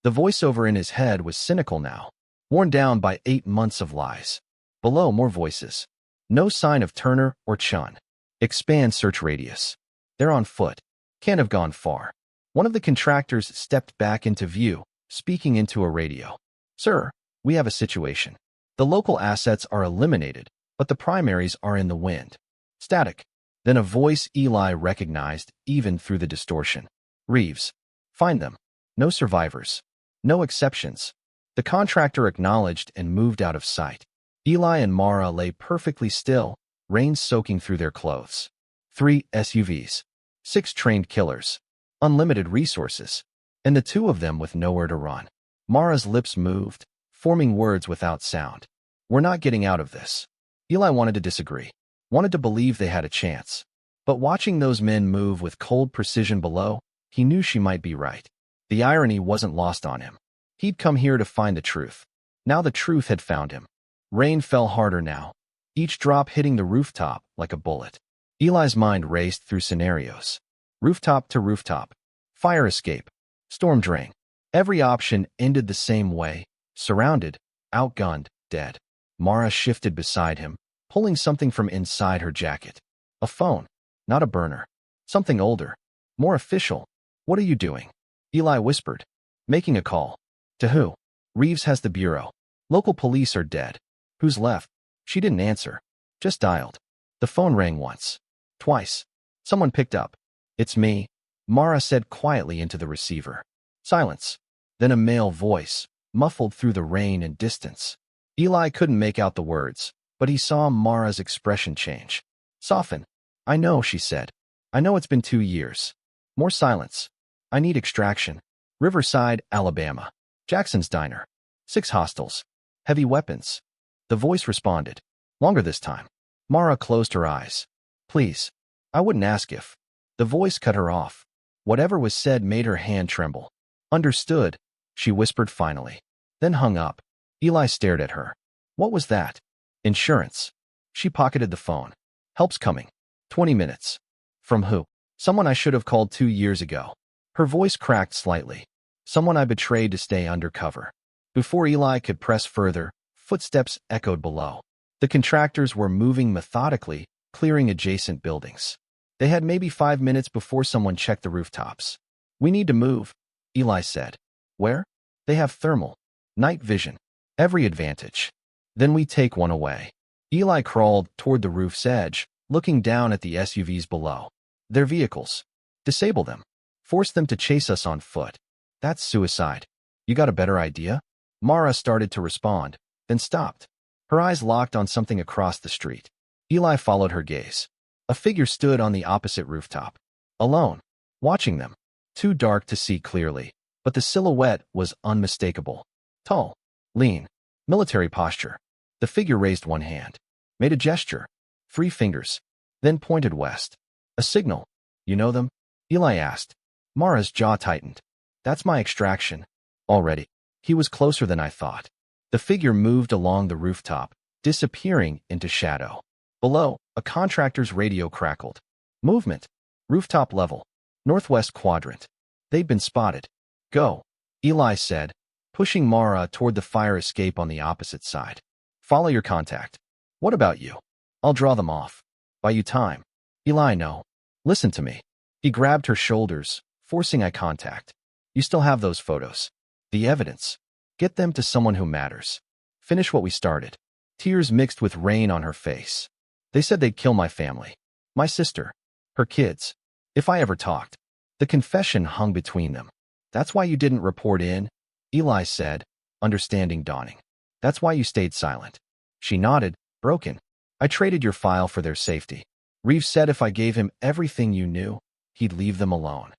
The voiceover in his head was cynical now, worn down by 8 months of lies. Below, more voices. No sign of Turner or Chun. Expand search radius. They're on foot. Can't have gone far. One of the contractors stepped back into view, speaking into a radio. Sir, we have a situation. The local assets are eliminated, but the primaries are in the wind. Static. Then a voice Eli recognized, even through the distortion. Reeves. Find them. No survivors. No exceptions. The contractor acknowledged and moved out of sight. Eli and Mara lay perfectly still, rain soaking through their clothes. 3 SUVs. 6 trained killers. Unlimited resources. And the 2 of them with nowhere to run. Mara's lips moved, forming words without sound. We're not getting out of this. Eli wanted to disagree. Wanted to believe they had a chance. But watching those men move with cold precision below, he knew she might be right. The irony wasn't lost on him. He'd come here to find the truth. Now the truth had found him. Rain fell harder now, each drop hitting the rooftop like a bullet. Eli's mind raced through scenarios. Rooftop to rooftop. Fire escape. Storm drain. Every option ended the same way. Surrounded, outgunned, dead. Mara shifted beside him, pulling something from inside her jacket. A phone. Not a burner. Something older. More official. What are you doing? Eli whispered. Making a call. To who? Reeves has the bureau. Local police are dead. Who's left? She didn't answer. Just dialed. The phone rang once. Twice. Someone picked up. It's me, Mara said quietly into the receiver. Silence. Then a male voice, muffled through the rain and distance. Eli couldn't make out the words, but he saw Mara's expression change. Soften. I know, she said. I know it's been 2 years. More silence. I need extraction. Riverside, Alabama. Jackson's Diner. 6 hostiles. Heavy weapons. The voice responded. Longer this time. Mara closed her eyes. Please. I wouldn't ask if. The voice cut her off. Whatever was said made her hand tremble. Understood, she whispered finally. Then hung up. Eli stared at her. What was that? Insurance. She pocketed the phone. Help's coming. 20 minutes. From who? Someone I should have called 2 years ago. Her voice cracked slightly. Someone I betrayed to stay undercover. Before Eli could press further, footsteps echoed below. The contractors were moving methodically, clearing adjacent buildings. They had maybe 5 minutes before someone checked the rooftops. We need to move, Eli said. Where? They have thermal. Night vision. Every advantage. Then we take one away. Eli crawled toward the roof's edge, looking down at the SUVs below. Their vehicles. Disable them. Force them to chase us on foot. That's suicide. You got a better idea? Mara started to respond, then stopped. Her eyes locked on something across the street. Eli followed her gaze. A figure stood on the opposite rooftop. Alone. Watching them. Too dark to see clearly, but the silhouette was unmistakable. Tall. Lean. Military posture. The figure raised one hand. Made a gesture. 3 fingers. Then pointed west. A signal. You know them? Eli asked. Mara's jaw tightened. That's my extraction. Already. He was closer than I thought. The figure moved along the rooftop, disappearing into shadow. Below, a contractor's radio crackled. Movement. Rooftop level. Northwest quadrant. They'd been spotted. Go, Eli said, pushing Mara toward the fire escape on the opposite side. Follow your contact. What about you? I'll draw them off. Buy you time. Eli, no. Listen to me. He grabbed her shoulders, forcing eye contact. You still have those photos. The evidence. Get them to someone who matters. Finish what we started. Tears mixed with rain on her face. They said they'd kill my family. My sister. Her kids. If I ever talked. The confession hung between them. That's why you didn't report in? Eli said, understanding dawning. That's why you stayed silent. She nodded, broken. I traded your file for their safety. Reeves said if I gave him everything you knew, he'd leave them alone.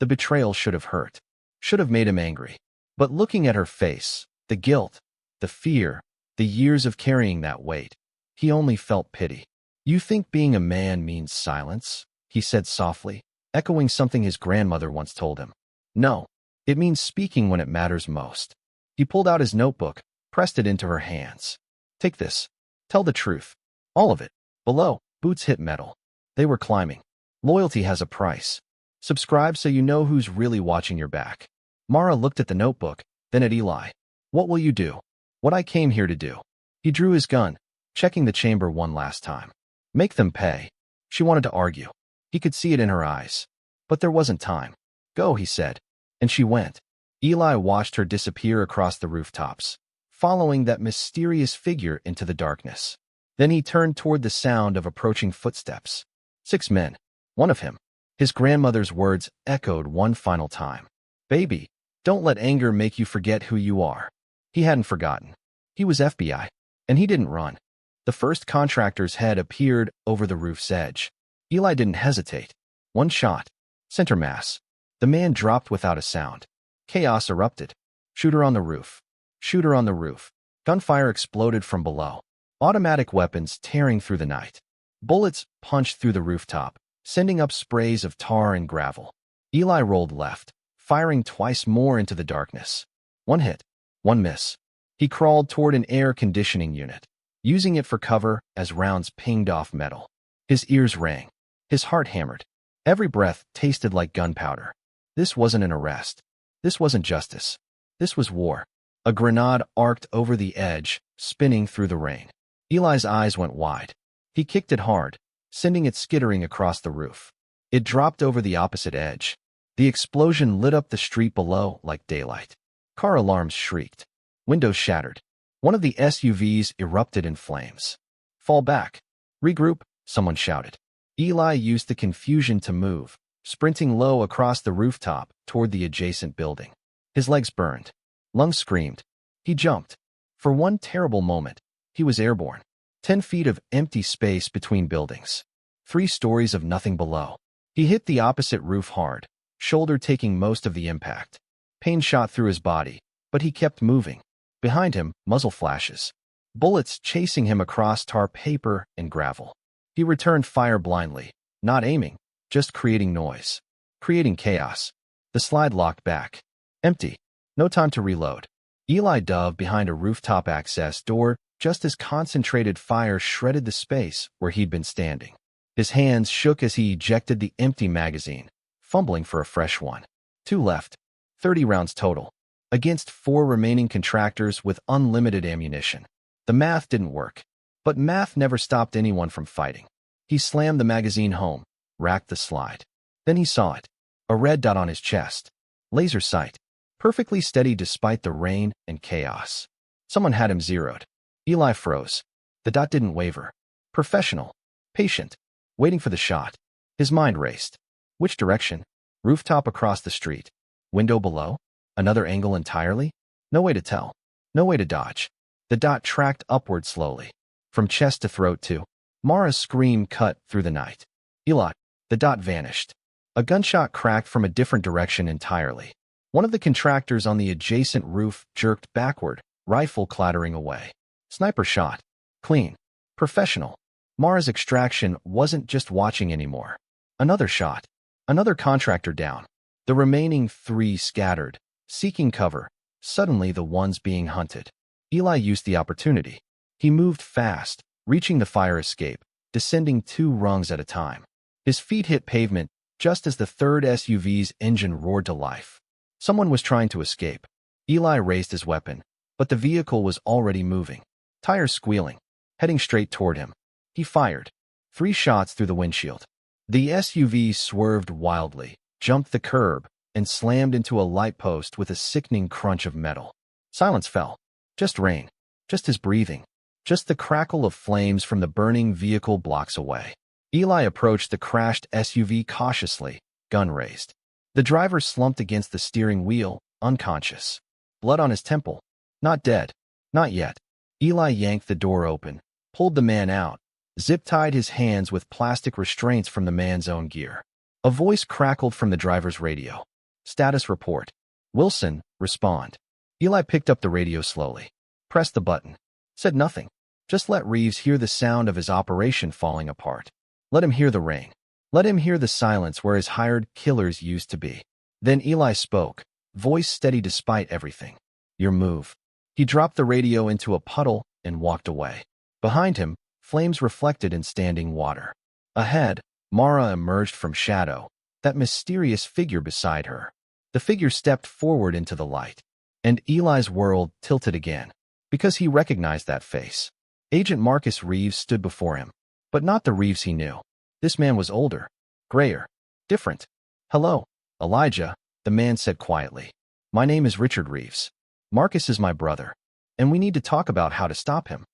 The betrayal should have hurt. Should have made him angry. But looking at her face, the guilt, the fear, the years of carrying that weight, he only felt pity. You think being a man means silence? He said softly, echoing something his grandmother once told him. No, it means speaking when it matters most. He pulled out his notebook, pressed it into her hands. Take this. Tell the truth. All of it. Below, boots hit metal. They were climbing. Loyalty has a price. Subscribe so you know who's really watching your back. Mara looked at the notebook, then at Eli. What will you do? What I came here to do. He drew his gun, checking the chamber one last time. Make them pay. She wanted to argue. He could see it in her eyes. But there wasn't time. Go, he said. And she went. Eli watched her disappear across the rooftops, following that mysterious figure into the darkness. Then he turned toward the sound of approaching footsteps. 6 men. One of him. His grandmother's words echoed one final time. Baby, don't let anger make you forget who you are. He hadn't forgotten. He was FBI, and he didn't run. The first contractor's head appeared over the roof's edge. Eli didn't hesitate. One shot. Center mass. The man dropped without a sound. Chaos erupted. Shooter on the roof. Shooter on the roof. Gunfire exploded from below. Automatic weapons tearing through the night. Bullets punched through the rooftop, sending up sprays of tar and gravel. Eli rolled left, firing twice more into the darkness. One hit. One miss. He crawled toward an air conditioning unit, using it for cover as rounds pinged off metal. His ears rang. His heart hammered. Every breath tasted like gunpowder. This wasn't an arrest. This wasn't justice. This was war. A grenade arced over the edge, spinning through the rain. Eli's eyes went wide. He kicked it hard, sending it skittering across the roof. It dropped over the opposite edge. The explosion lit up the street below like daylight. Car alarms shrieked. Windows shattered. One of the SUVs erupted in flames. Fall back. Regroup, someone shouted. Eli used the confusion to move, sprinting low across the rooftop toward the adjacent building. His legs burned. Lungs screamed. He jumped. For one terrible moment, he was airborne. 10 feet of empty space between buildings. 3 stories of nothing below. He hit the opposite roof hard, shoulder taking most of the impact. Pain shot through his body, but he kept moving. Behind him, muzzle flashes. Bullets chasing him across tar paper and gravel. He returned fire blindly, not aiming, just creating noise. Creating chaos. The slide locked back. Empty. No time to reload. Eli dove behind a rooftop access door just as concentrated fire shredded the space where he'd been standing. His hands shook as he ejected the empty magazine, fumbling for a fresh one. 2 left. 30 rounds total. Against 4 remaining contractors with unlimited ammunition. The math didn't work. But math never stopped anyone from fighting. He slammed the magazine home, racked the slide. Then he saw it. A red dot on his chest. Laser sight. Perfectly steady despite the rain and chaos. Someone had him zeroed. Eli froze. The dot didn't waver. Professional. Patient. Waiting for the shot. His mind raced. Which direction? Rooftop across the street. Window below? Another angle entirely? No way to tell. No way to dodge. The dot tracked upward slowly. From chest to throat too. Mara's scream cut through the night. Eli. The dot vanished. A gunshot cracked from a different direction entirely. One of the contractors on the adjacent roof jerked backward, rifle clattering away. Sniper shot. Clean. Professional. Mara's extraction wasn't just watching anymore. Another shot. Another contractor down. The remaining 3 scattered, seeking cover, suddenly the ones being hunted. Eli used the opportunity. He moved fast, reaching the fire escape, descending 2 rungs at a time. His feet hit pavement just as the 3rd SUV's engine roared to life. Someone was trying to escape. Eli raised his weapon, but the vehicle was already moving. Tires squealing, heading straight toward him. He fired. 3 shots through the windshield. The SUV swerved wildly, jumped the curb, and slammed into a light post with a sickening crunch of metal. Silence fell. Just rain. Just his breathing. Just the crackle of flames from the burning vehicle blocks away. Eli approached the crashed SUV cautiously, gun raised. The driver slumped against the steering wheel, unconscious. Blood on his temple. Not dead. Not yet. Eli yanked the door open, pulled the man out, zip-tied his hands with plastic restraints from the man's own gear. A voice crackled from the driver's radio. Status report. Wilson, respond. Eli picked up the radio slowly. Pressed the button. Said nothing. Just let Reeves hear the sound of his operation falling apart. Let him hear the rain. Let him hear the silence where his hired killers used to be. Then Eli spoke, voice steady despite everything. Your move. He dropped the radio into a puddle and walked away. Behind him, flames reflected in standing water. Ahead, Mara emerged from shadow, that mysterious figure beside her. The figure stepped forward into the light, and Eli's world tilted again, because he recognized that face. Agent Marcus Reeves stood before him, but not the Reeves he knew. This man was older, grayer, different. Hello, Elijah, the man said quietly. My name is Richard Reeves. Marcus is my brother, and we need to talk about how to stop him.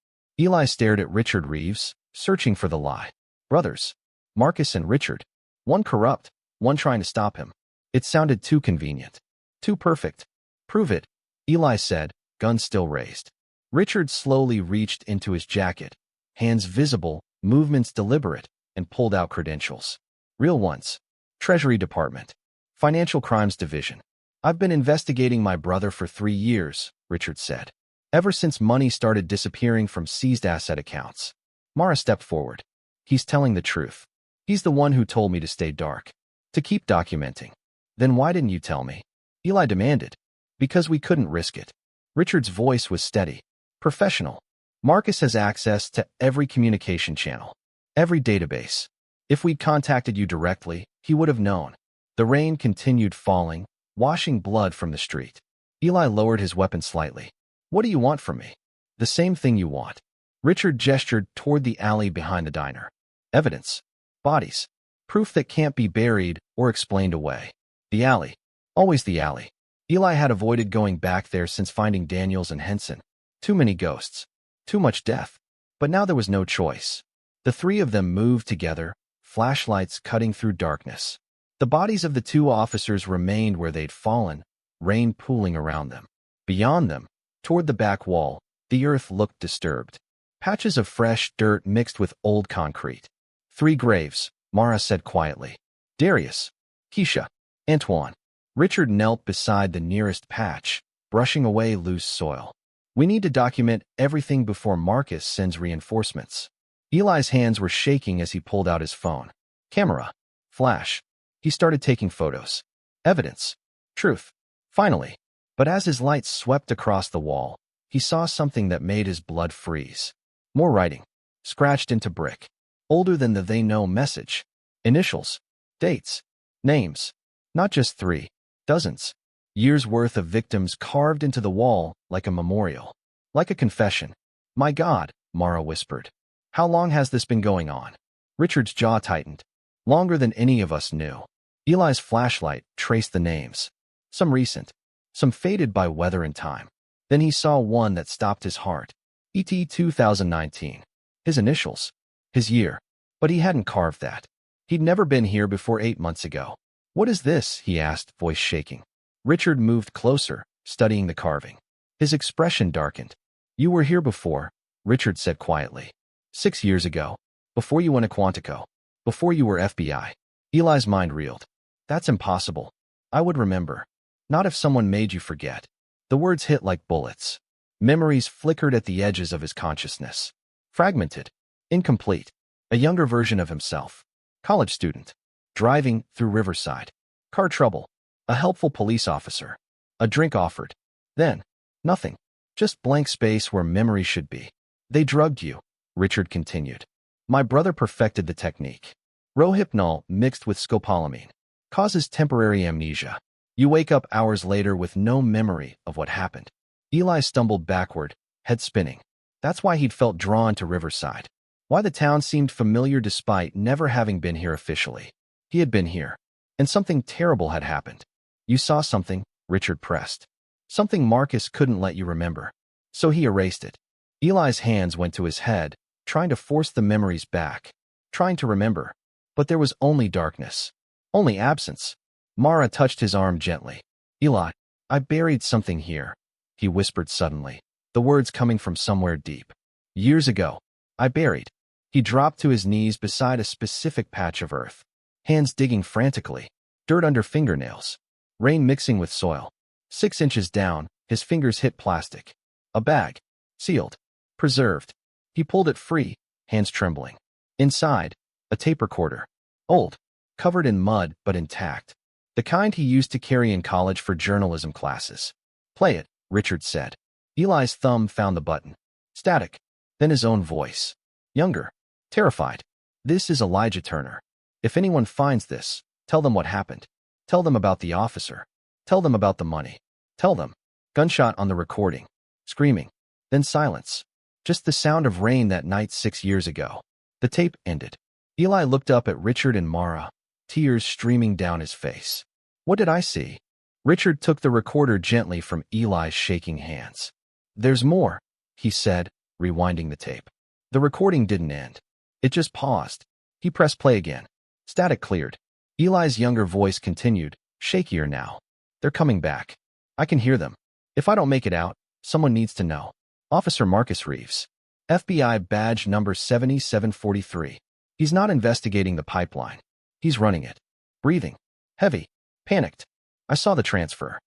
Eli stared at Richard Reeves, searching for the lie. Brothers. Marcus and Richard. One corrupt, one trying to stop him. It sounded too convenient. Too perfect. Prove it, Eli said, gun still raised. Richard slowly reached into his jacket, hands visible, movements deliberate, and pulled out credentials. Real ones. Treasury Department. Financial Crimes Division. I've been investigating my brother for 3 years, Richard said. Ever since money started disappearing from seized asset accounts. Mara stepped forward. He's telling the truth. He's the one who told me to stay dark. To keep documenting. Then why didn't you tell me? Eli demanded. Because we couldn't risk it. Richard's voice was steady. Professional. Marcus has access to every communication channel. Every database. If we'd contacted you directly, he would have known. The rain continued falling, washing blood from the street. Eli lowered his weapon slightly. What do you want from me? The same thing you want. Richard gestured toward the alley behind the diner. Evidence. Bodies. Proof that can't be buried or explained away. The alley. Always the alley. Eli had avoided going back there since finding Daniels and Henson. Too many ghosts. Too much death. But now there was no choice. The three of them moved together, flashlights cutting through darkness. The bodies of the 2 officers remained where they'd fallen, rain pooling around them. Beyond them, toward the back wall, the earth looked disturbed. Patches of fresh dirt mixed with old concrete. 3 graves, Mara said quietly. Darius, Keisha, Antoine. Richard knelt beside the nearest patch, brushing away loose soil. We need to document everything before Marcus sends reinforcements. Eli's hands were shaking as he pulled out his phone. Camera. Flash. He started taking photos. Evidence. Truth. Finally. But as his light swept across the wall, he saw something that made his blood freeze. More writing. Scratched into brick. Older than the they know message. Initials. Dates. Names. Not just 3. Dozens. Years' worth of victims carved into the wall like a memorial. Like a confession. My God, Mara whispered. How long has this been going on? Richard's jaw tightened. Longer than any of us knew. Eli's flashlight traced the names. Some recent. Some faded by weather and time. Then he saw one that stopped his heart. ET 2019. His initials. His year. But he hadn't carved that. He'd never been here before 8 months ago. What is this? He asked, voice shaking. Richard moved closer, studying the carving. His expression darkened. You were here before, Richard said quietly. 6 years ago. Before you went to Quantico. Before you were FBI. Eli's mind reeled. That's impossible. I would remember. Not if someone made you forget. The words hit like bullets. Memories flickered at the edges of his consciousness. Fragmented. Incomplete. A younger version of himself. College student. Driving through Riverside. Car trouble. A helpful police officer. A drink offered. Then, nothing. Just blank space where memory should be. They drugged you, Richard continued. My brother perfected the technique. Rohypnol mixed with scopolamine. Causes temporary amnesia. You wake up hours later with no memory of what happened. Eli stumbled backward, head spinning. That's why he'd felt drawn to Riverside. Why the town seemed familiar despite never having been here officially. He had been here. And something terrible had happened. You saw something, Richard pressed. Something Marcus couldn't let you remember. So he erased it. Eli's hands went to his head, trying to force the memories back. trying to remember. But there was only darkness. Only absence. Mara touched his arm gently. Eli, I buried something here, he whispered suddenly, the words coming from somewhere deep. Years ago, I buried. He dropped to his knees beside a specific patch of earth, hands digging frantically, dirt under fingernails, rain mixing with soil. 6 inches down, his fingers hit plastic. A bag. Sealed. Preserved. He pulled it free, hands trembling. Inside, a tape recorder. Old. Covered in mud, but intact. The kind he used to carry in college for journalism classes. Play it, Richard said. Eli's thumb found the button. Static. Then his own voice. Younger. Terrified. This is Elijah Turner. If anyone finds this, tell them what happened. Tell them about the officer. Tell them about the money. Tell them. Gunshot on the recording. Screaming. Then silence. Just the sound of rain that night 6 years ago. The tape ended. Eli looked up at Richard and Mara, tears streaming down his face. What did I see? Richard took the recorder gently from Eli's shaking hands. There's more, he said, rewinding the tape. The recording didn't end. It just paused. He pressed play again. Static cleared. Eli's younger voice continued, shakier now. They're coming back. I can hear them. If I don't make it out, someone needs to know. Officer Marcus Reeves. FBI badge number 7743. He's not investigating the pipeline. He's running it. Breathing. Heavy. Panicked. I saw the transfer.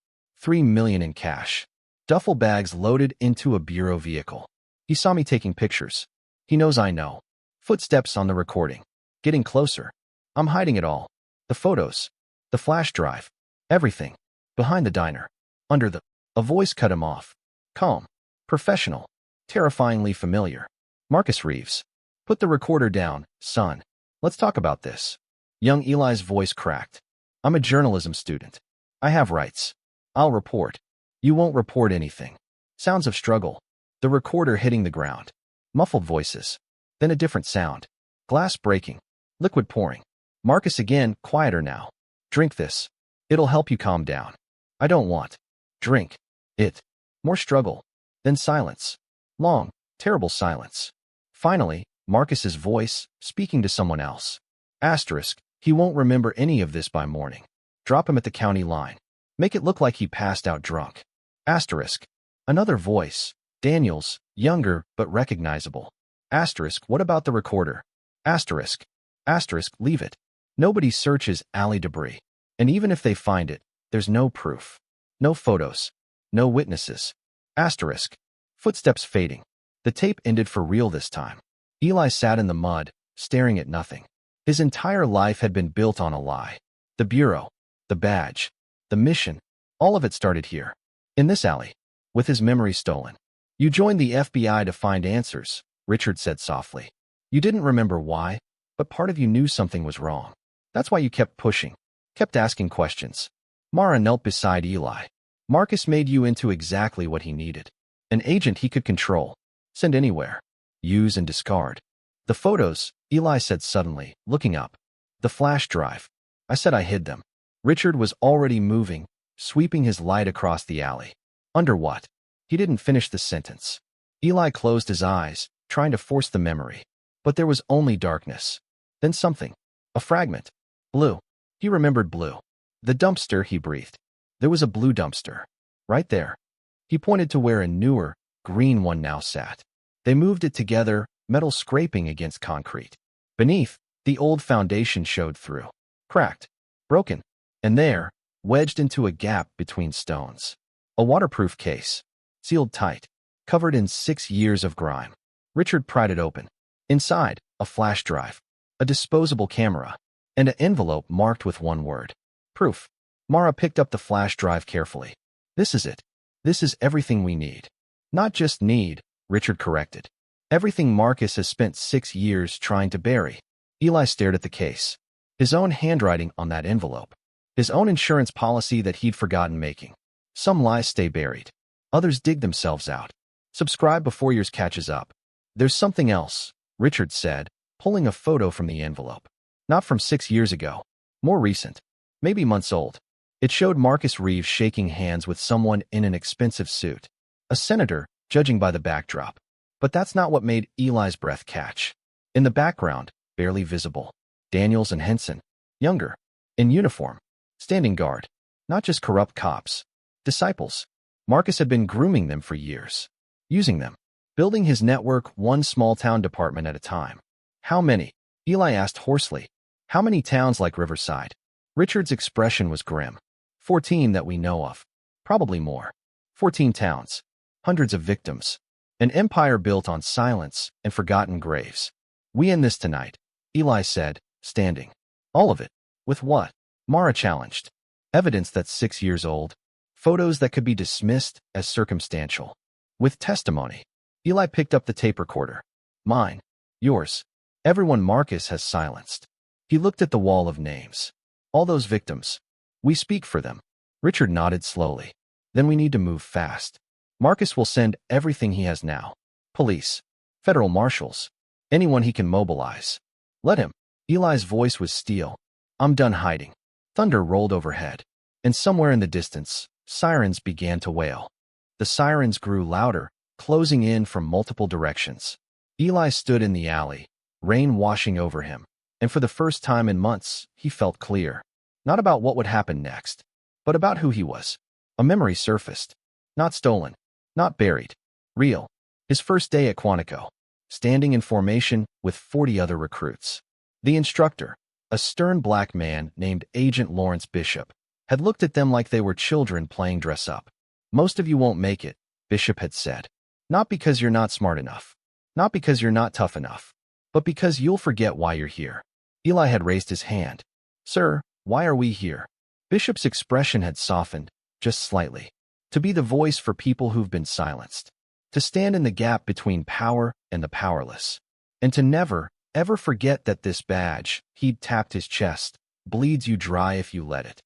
$3 million in cash. Duffel bags loaded into a bureau vehicle. He saw me taking pictures. He knows I know. Footsteps on the recording. Getting closer. I'm hiding it all. The photos. The flash drive. Everything. Behind the diner. Under the... A voice cut him off. Calm. Professional. Terrifyingly familiar. Marcus Reeves. Put the recorder down, son. Let's talk about this. Young Eli's voice cracked. I'm a journalism student. I have rights. I'll report. You won't report anything. Sounds of struggle. The recorder hitting the ground. Muffled voices. Then a different sound. Glass breaking. Liquid pouring. Marcus again, quieter now. Drink this. It'll help you calm down. I don't want. Drink. It. More struggle. Then silence. Long, terrible silence. Finally, Marcus's voice, speaking to someone else. Asterisk, he won't remember any of this by morning. Drop him at the county line. Make it look like he passed out drunk. Asterisk. Another voice. Daniel's, younger, but recognizable. Asterisk, what about the recorder? Asterisk. Asterisk, leave it. Nobody searches alley debris. And even if they find it, there's no proof. No photos. No witnesses. Asterisk. Footsteps fading. The tape ended for real this time. Eli sat in the mud, staring at nothing. His entire life had been built on a lie. The bureau, the badge, the mission, all of it started here. In this alley, with his memory stolen. You joined the FBI to find answers, Richard said softly. You didn't remember why, but part of you knew something was wrong. That's why you kept pushing, kept asking questions. Mara knelt beside Eli. Marcus made you into exactly what he needed. An agent he could control, send anywhere, use and discard. The photos, Eli said suddenly, looking up. The flash drive. I said I hid them. Richard was already moving, sweeping his light across the alley. Under what? He didn't finish the sentence. Eli closed his eyes, trying to force the memory. But there was only darkness. Then something. A fragment. Blue. He remembered blue. The dumpster, he breathed. There was a blue dumpster. Right there. He pointed to where a newer, green one now sat. They moved it together, metal scraping against concrete. Beneath, the old foundation showed through. Cracked. Broken. And there, wedged into a gap between stones. A waterproof case. Sealed tight. Covered in 6 years of grime. Richard pried it open. Inside, a flash drive. A disposable camera. And an envelope marked with one word. Proof. Mara picked up the flash drive carefully. This is it. This is everything we need. Not just need, Richard corrected. Everything Marcus has spent 6 years trying to bury. Eli stared at the case. His own handwriting on that envelope. His own insurance policy that he'd forgotten making. Some lies stay buried. Others dig themselves out. Subscribe before yours catches up. There's something else, Richard said, pulling a photo from the envelope. Not from 6 years ago. More recent. Maybe months old. It showed Marcus Reeves shaking hands with someone in an expensive suit. A senator, judging by the backdrop. But that's not what made Eli's breath catch. In the background, barely visible. Daniels and Henson, younger, in uniform, standing guard. Not just corrupt cops. Disciples. Marcus had been grooming them for years. Using them. Building his network one small-town department at a time. How many? Eli asked hoarsely. How many towns like Riverside? Richard's expression was grim. 14 that we know of. Probably more. 14 towns. Hundreds of victims. An empire built on silence and forgotten graves. We end this tonight, Eli said, standing. All of it. With what? Mara challenged. Evidence that's 6 years old. Photos that could be dismissed as circumstantial. With testimony. Eli picked up the tape recorder. Mine. Yours. Everyone Marcus has silenced. He looked at the wall of names. All those victims. We speak for them. Richard nodded slowly. Then we need to move fast. Marcus will send everything he has now. Police. Federal marshals. Anyone he can mobilize. Let him. Eli's voice was steel. I'm done hiding. Thunder rolled overhead. And somewhere in the distance, sirens began to wail. The sirens grew louder, closing in from multiple directions. Eli stood in the alley, rain washing over him, and for the first time in months, he felt clear. Not about what would happen next, but about who he was. A memory surfaced. Not stolen. Not buried. Real. His first day at Quantico. Standing in formation with 40 other recruits. The instructor, a stern black man named Agent Lawrence Bishop, had looked at them like they were children playing dress-up. Most of you won't make it, Bishop had said. Not because you're not smart enough. Not because you're not tough enough. But because you'll forget why you're here. Eli had raised his hand. Sir, why are we here? Bishop's expression had softened, just slightly. To be the voice for people who've been silenced. To stand in the gap between power and the powerless. And to never, ever forget that this badge, he'd tapped his chest, bleeds you dry if you let it.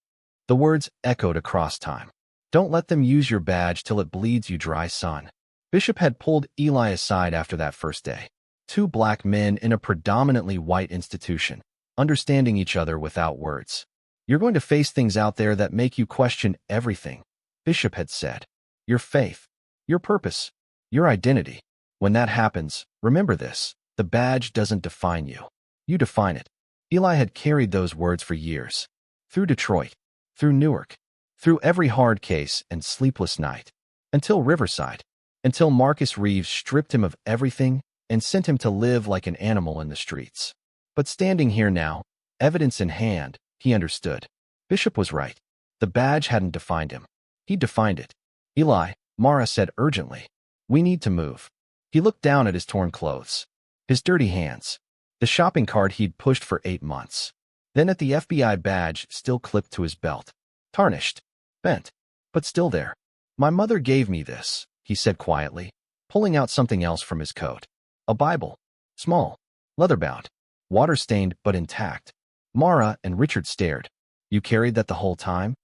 The words echoed across time. Don't let them use your badge till it bleeds you dry, son. Bishop had pulled Eli aside after that first day. Two black men in a predominantly white institution, understanding each other without words. You're going to face things out there that make you question everything, Bishop had said. Your faith, your purpose, your identity. When that happens, remember this. The badge doesn't define you. You define it. Eli had carried those words for years. Through Detroit. Through Newark. Through every hard case and sleepless night. Until Riverside. Until Marcus Reeves stripped him of everything and sent him to live like an animal in the streets. But standing here now, evidence in hand, he understood. Bishop was right. The badge hadn't defined him. He defined it. Eli, Mara said urgently. We need to move. He looked down at his torn clothes. His dirty hands. The shopping cart he'd pushed for 8 months. Then at the FBI badge still clipped to his belt. Tarnished. Bent. But still there. My mother gave me this, he said quietly, pulling out something else from his coat. A Bible. Small. Leather-bound. Water-stained but intact. Mara and Richard stared. You carried that the whole time?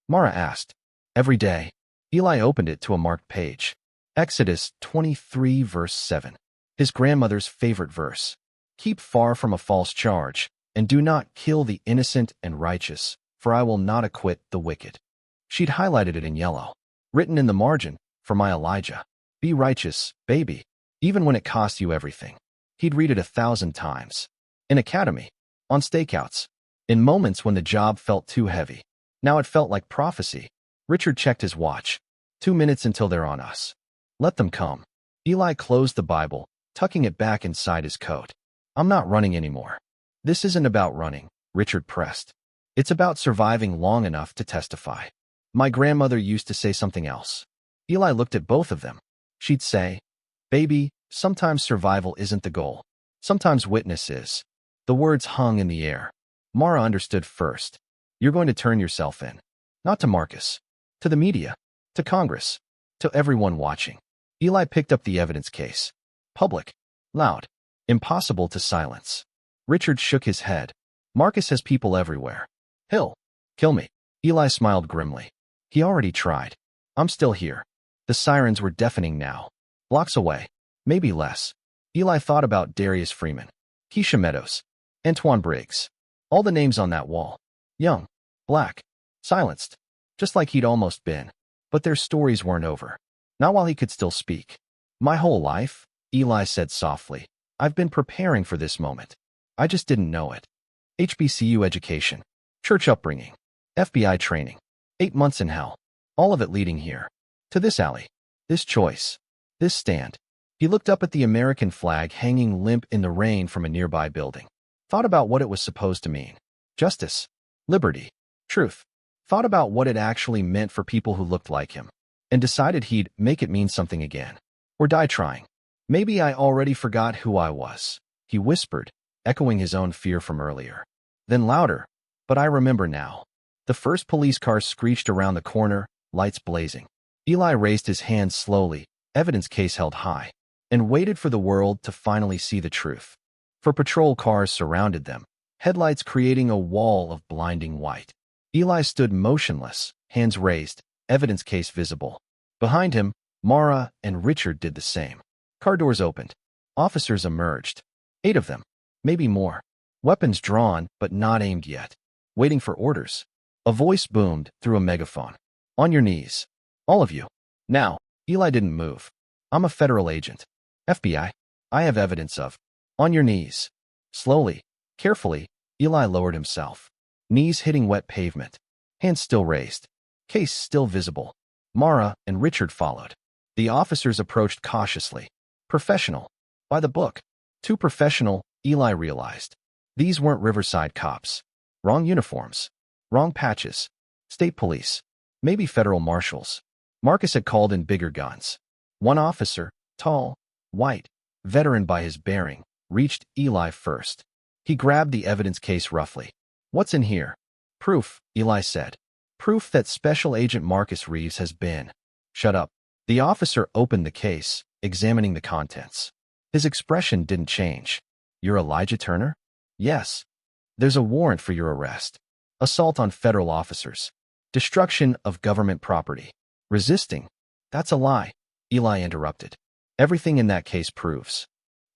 Mara asked. Every day. Eli opened it to a marked page. Exodus 23 verse 7. His grandmother's favorite verse. Keep far from a false charge, and do not kill the innocent and righteous, for I will not acquit the wicked. She'd highlighted it in yellow. Written in the margin, for my Elijah. Be righteous, baby, even when it costs you everything. He'd read it 1,000 times. In academy. On stakeouts. In moments when the job felt too heavy. Now it felt like prophecy. Richard checked his watch. 2 minutes until they're on us. Let them come. Eli closed the Bible, tucking it back inside his coat. I'm not running anymore. This isn't about running, Richard pressed. It's about surviving long enough to testify. My grandmother used to say something else. Eli looked at both of them. She'd say, baby, sometimes survival isn't the goal. Sometimes witness is. The words hung in the air. Mara understood first. You're going to turn yourself in. Not to Marcus. To the media. To Congress. To everyone watching. Eli picked up the evidence case. Public. Loud. Impossible to silence. Richard shook his head. Marcus has people everywhere. He'll kill me. Eli smiled grimly. He already tried. I'm still here. The sirens were deafening now. Blocks away. Maybe less. Eli thought about Darius Freeman. Keisha Meadows. Antoine Briggs. All the names on that wall. Young. Black. Silenced. Just like he'd almost been. But their stories weren't over. Not while he could still speak. My whole life, Eli said softly, I've been preparing for this moment. I just didn't know it. HBCU education, church upbringing, FBI training, 8 months in hell, all of it leading here. To this alley, this choice, this stand. He looked up at the American flag hanging limp in the rain from a nearby building. Thought about what it was supposed to mean. Justice, liberty, truth. Thought about what it actually meant for people who looked like him. And decided he'd make it mean something again. Or die trying. Maybe I already forgot who I was, he whispered, echoing his own fear from earlier. Then louder, but I remember now. The first police car screeched around the corner, lights blazing. Eli raised his hands slowly, evidence case held high, and waited for the world to finally see the truth. For patrol cars surrounded them, headlights creating a wall of blinding white. Eli stood motionless, hands raised, evidence case visible. Behind him, Mara and Richard did the same. Car doors opened. Officers emerged. 8 of them, maybe more. Weapons drawn, but not aimed yet. Waiting for orders. A voice boomed through a megaphone. On your knees. All of you. Now. Eli didn't move. I'm a federal agent. FBI. I have evidence of. On your knees. Slowly, carefully, Eli lowered himself. Knees hitting wet pavement. Hands still raised. Case still visible. Mara and Richard followed. The officers approached cautiously. Professional. By the book. Too professional, Eli realized. These weren't Riverside cops. Wrong uniforms. Wrong patches. State police. Maybe federal marshals. Marcus had called in bigger guns. One officer, tall, white, veteran by his bearing, reached Eli first. He grabbed the evidence case roughly. What's in here? Proof, Eli said. Proof that Special Agent Marcus Reeves has been. Shut up. The officer opened the case, examining the contents. His expression didn't change. You're Elijah Turner? Yes. There's a warrant for your arrest. Assault on federal officers. Destruction of government property. Resisting. That's a lie, Eli interrupted. Everything in that case proves.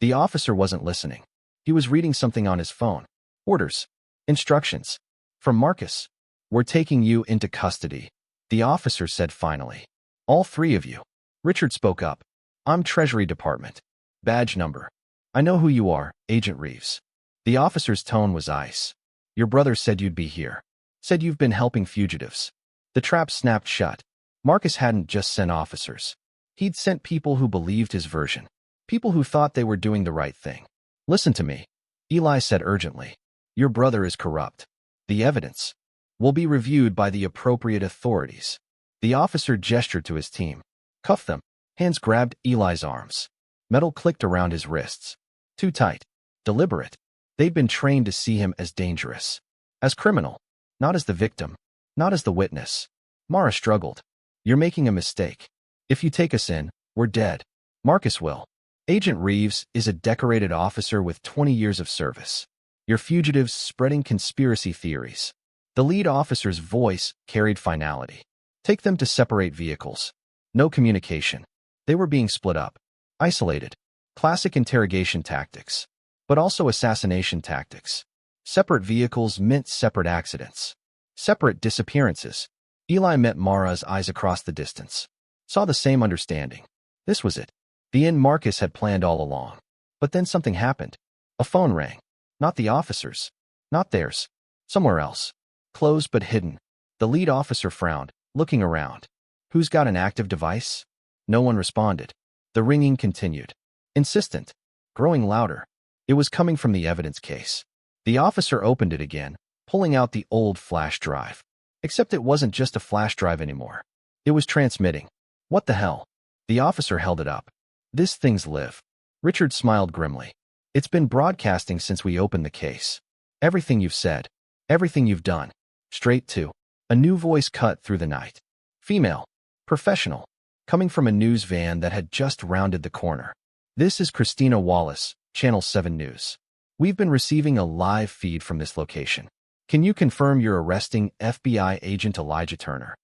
The officer wasn't listening. He was reading something on his phone. Orders. Instructions. From Marcus. We're taking you into custody, the officer said finally. All 3 of you. Richard spoke up. I'm Treasury Department. Badge number. I know who you are, Agent Reeves. The officer's tone was ice. Your brother said you'd be here. Said you've been helping fugitives. The trap snapped shut. Marcus hadn't just sent officers. He'd sent people who believed his version. People who thought they were doing the right thing. Listen to me, Eli said urgently. Your brother is corrupt. The evidence will be reviewed by the appropriate authorities. The officer gestured to his team. Cuff them. Hands grabbed Eli's arms. Metal clicked around his wrists. Too tight. Deliberate. They'd been trained to see him as dangerous. As criminal. Not as the victim. Not as the witness. Mara struggled. You're making a mistake. If you take us in, we're dead. Marcus will. Agent Reeves is a decorated officer with 20 years of service. You're fugitives spreading conspiracy theories. The lead officer's voice carried finality. Take them to separate vehicles. No communication. They were being split up. Isolated. Classic interrogation tactics. But also assassination tactics. Separate vehicles meant separate accidents. Separate disappearances. Eli met Mara's eyes across the distance. Saw the same understanding. This was it. The end Marcus had planned all along. But then something happened. A phone rang. Not the officers. Not theirs. Somewhere else. Closed but hidden. The lead officer frowned, looking around. Who's got an active device? No one responded. The ringing continued. Insistent. Growing louder. It was coming from the evidence case. The officer opened it again, pulling out the old flash drive. Except it wasn't just a flash drive anymore. It was transmitting. What the hell? The officer held it up. This thing's live. Richard smiled grimly. It's been broadcasting since we opened the case. Everything you've said. Everything you've done. Straight to. A new voice cut through the night. Female. Professional. Coming from a news van that had just rounded the corner. This is Christina Wallace, Channel 7 News. We've been receiving a live feed from this location. Can you confirm you're arresting FBI agent Elijah Turner?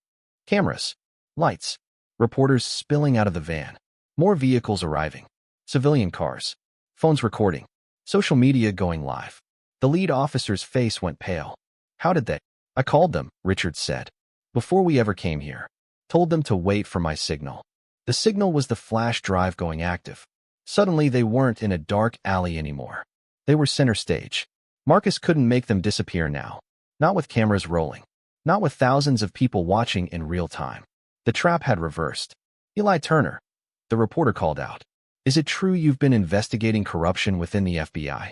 Cameras. Lights. Reporters spilling out of the van. More vehicles arriving. Civilian cars. Phones recording. Social media going live. The lead officer's face went pale. How did they? I called them, Richard said. Before we ever came here. Told them to wait for my signal. The signal was the flash drive going active. Suddenly they weren't in a dark alley anymore. They were center stage. Marcus couldn't make them disappear now. Not with cameras rolling. Not with thousands of people watching in real time. The trap had reversed. Eli Turner, the reporter called out. Is it true you've been investigating corruption within the FBI?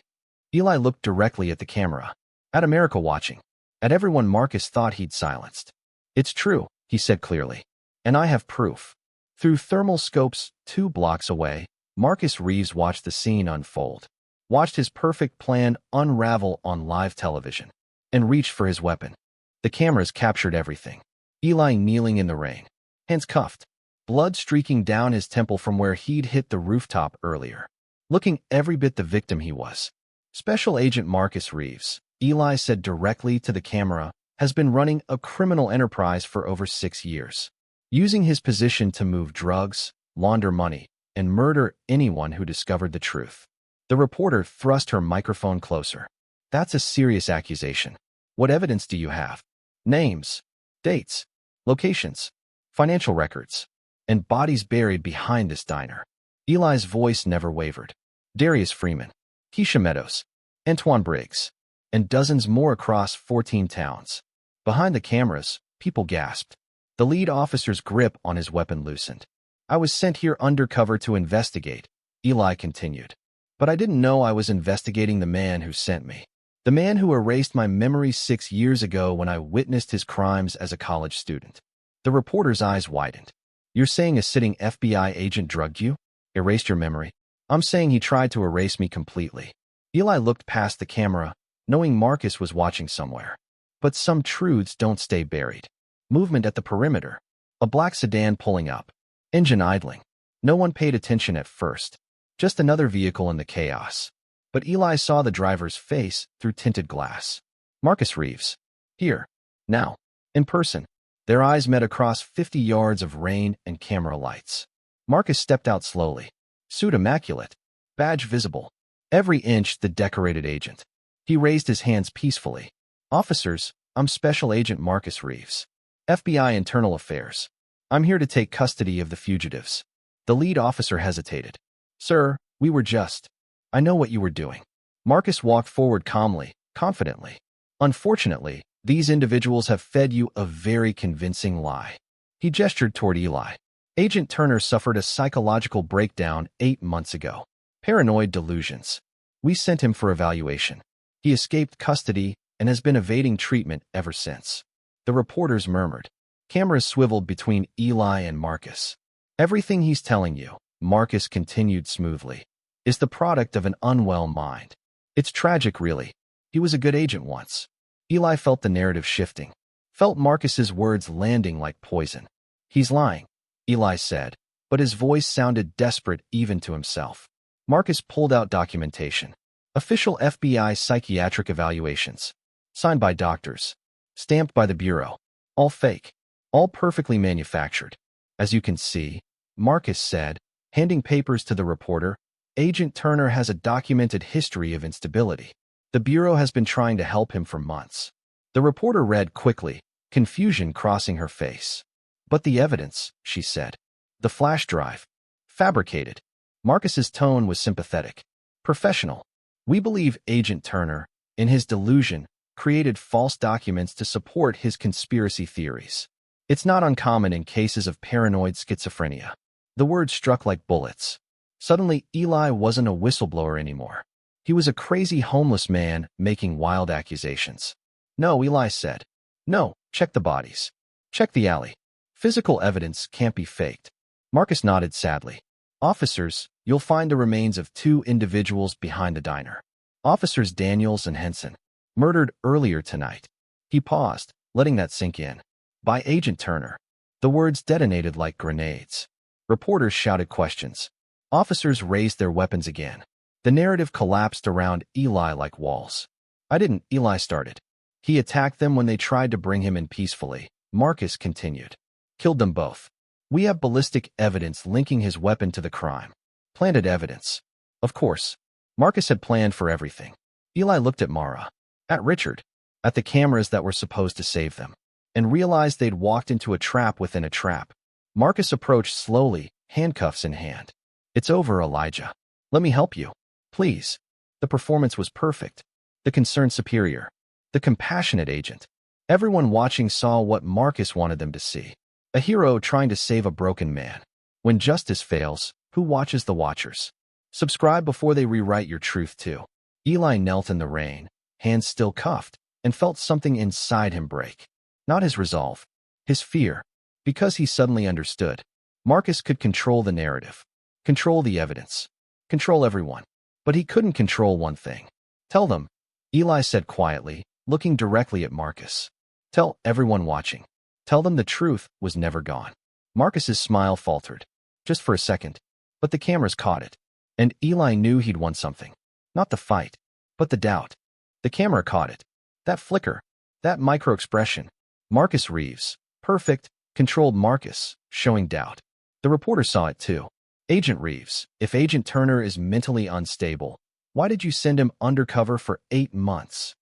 Eli looked directly at the camera. At America watching. At everyone Marcus thought he'd silenced. It's true, he said clearly. And I have proof. Through thermal scopes 2 blocks away, Marcus Reeves watched the scene unfold. Watched his perfect plan unravel on live television. And reached for his weapon. The cameras captured everything. Eli kneeling in the rain. Hands cuffed. Blood streaking down his temple from where he'd hit the rooftop earlier. Looking every bit the victim he was. Special Agent Marcus Reeves, Eli said directly to the camera, has been running a criminal enterprise for over 6 years. Using his position to move drugs, launder money, and murder anyone who discovered the truth. The reporter thrust her microphone closer. That's a serious accusation. What evidence do you have? Names, dates, locations, financial records, and bodies buried behind this diner. Eli's voice never wavered. Darius Freeman, Keisha Meadows, Antoine Briggs, and dozens more across 14 towns. Behind the cameras, people gasped. The lead officer's grip on his weapon loosened. I was sent here undercover to investigate, Eli continued. But I didn't know I was investigating the man who sent me. The man who erased my memory 6 years ago when I witnessed his crimes as a college student. The reporter's eyes widened. You're saying a sitting FBI agent drugged you? Erased your memory? I'm saying he tried to erase me completely. Eli looked past the camera, knowing Marcus was watching somewhere. But some truths don't stay buried. Movement at the perimeter. A black sedan pulling up. Engine idling. No one paid attention at first. Just another vehicle in the chaos. But Eli saw the driver's face through tinted glass. Marcus Reeves. Here. Now. In person. Their eyes met across 50 yards of rain and camera lights. Marcus stepped out slowly. Suit immaculate. Badge visible. Every inch the decorated agent. He raised his hands peacefully. Officers, I'm Special Agent Marcus Reeves. FBI Internal Affairs. I'm here to take custody of the fugitives. The lead officer hesitated. Sir, we were just... I know what you were doing. Marcus walked forward calmly, confidently. Unfortunately, these individuals have fed you a very convincing lie. He gestured toward Eli. Agent Turner suffered a psychological breakdown 8 months ago. Paranoid delusions. We sent him for evaluation. He escaped custody and has been evading treatment ever since. The reporters murmured. Cameras swiveled between Eli and Marcus. Everything he's telling you, Marcus continued smoothly, is the product of an unwell mind. It's tragic, really. He was a good agent once. Eli felt the narrative shifting, felt Marcus's words landing like poison. He's lying, Eli said, but his voice sounded desperate even to himself. Marcus pulled out documentation. Official FBI psychiatric evaluations. Signed by doctors. Stamped by the Bureau. All fake. All perfectly manufactured. As you can see, Marcus said, handing papers to the reporter, Agent Turner has a documented history of instability. The Bureau has been trying to help him for months. The reporter read quickly, confusion crossing her face. But the evidence, she said. The flash drive. Fabricated. Marcus's tone was sympathetic. Professional. We believe Agent Turner, in his delusion, created false documents to support his conspiracy theories. It's not uncommon in cases of paranoid schizophrenia. The words struck like bullets. Suddenly, Eli wasn't a whistleblower anymore. He was a crazy homeless man making wild accusations. No, Eli said. No, check the bodies. Check the alley. Physical evidence can't be faked. Marcus nodded sadly. Officers, you'll find the remains of 2 individuals behind the diner. Officers Daniels and Henson. Murdered earlier tonight. He paused, letting that sink in. By Agent Turner. The words detonated like grenades. Reporters shouted questions. Officers raised their weapons again. The narrative collapsed around Eli like walls. I didn't, Eli started. He attacked them when they tried to bring him in peacefully. Marcus continued. Killed them both. We have ballistic evidence linking his weapon to the crime. Planted evidence. Of course. Marcus had planned for everything. Eli looked at Mara. At Richard. At the cameras that were supposed to save them. And realized they'd walked into a trap within a trap. Marcus approached slowly, handcuffs in hand. It's over, Elijah. Let me help you. Please. The performance was perfect. the concerned superior, the compassionate agent. Everyone watching saw what Marcus wanted them to see. A hero trying to save a broken man. When justice fails, who watches the watchers? Subscribe before they rewrite your truth too. Eli knelt in the rain, hands still cuffed, and felt something inside him break. Not his resolve, his fear. Because he suddenly understood. Marcus could control the narrative, control the evidence, control everyone. But he couldn't control one thing. Tell them, Eli said quietly, looking directly at Marcus. Tell everyone watching. Tell them the truth was never gone. Marcus's smile faltered, just for a second, but the cameras caught it. And Eli knew he'd won something. Not the fight, but the doubt. The camera caught it. That flicker, that micro-expression. Marcus Reeves, perfect, controlled Marcus, showing doubt. The reporter saw it too. Agent Reeves, if Agent Turner is mentally unstable, why did you send him undercover for 8 months?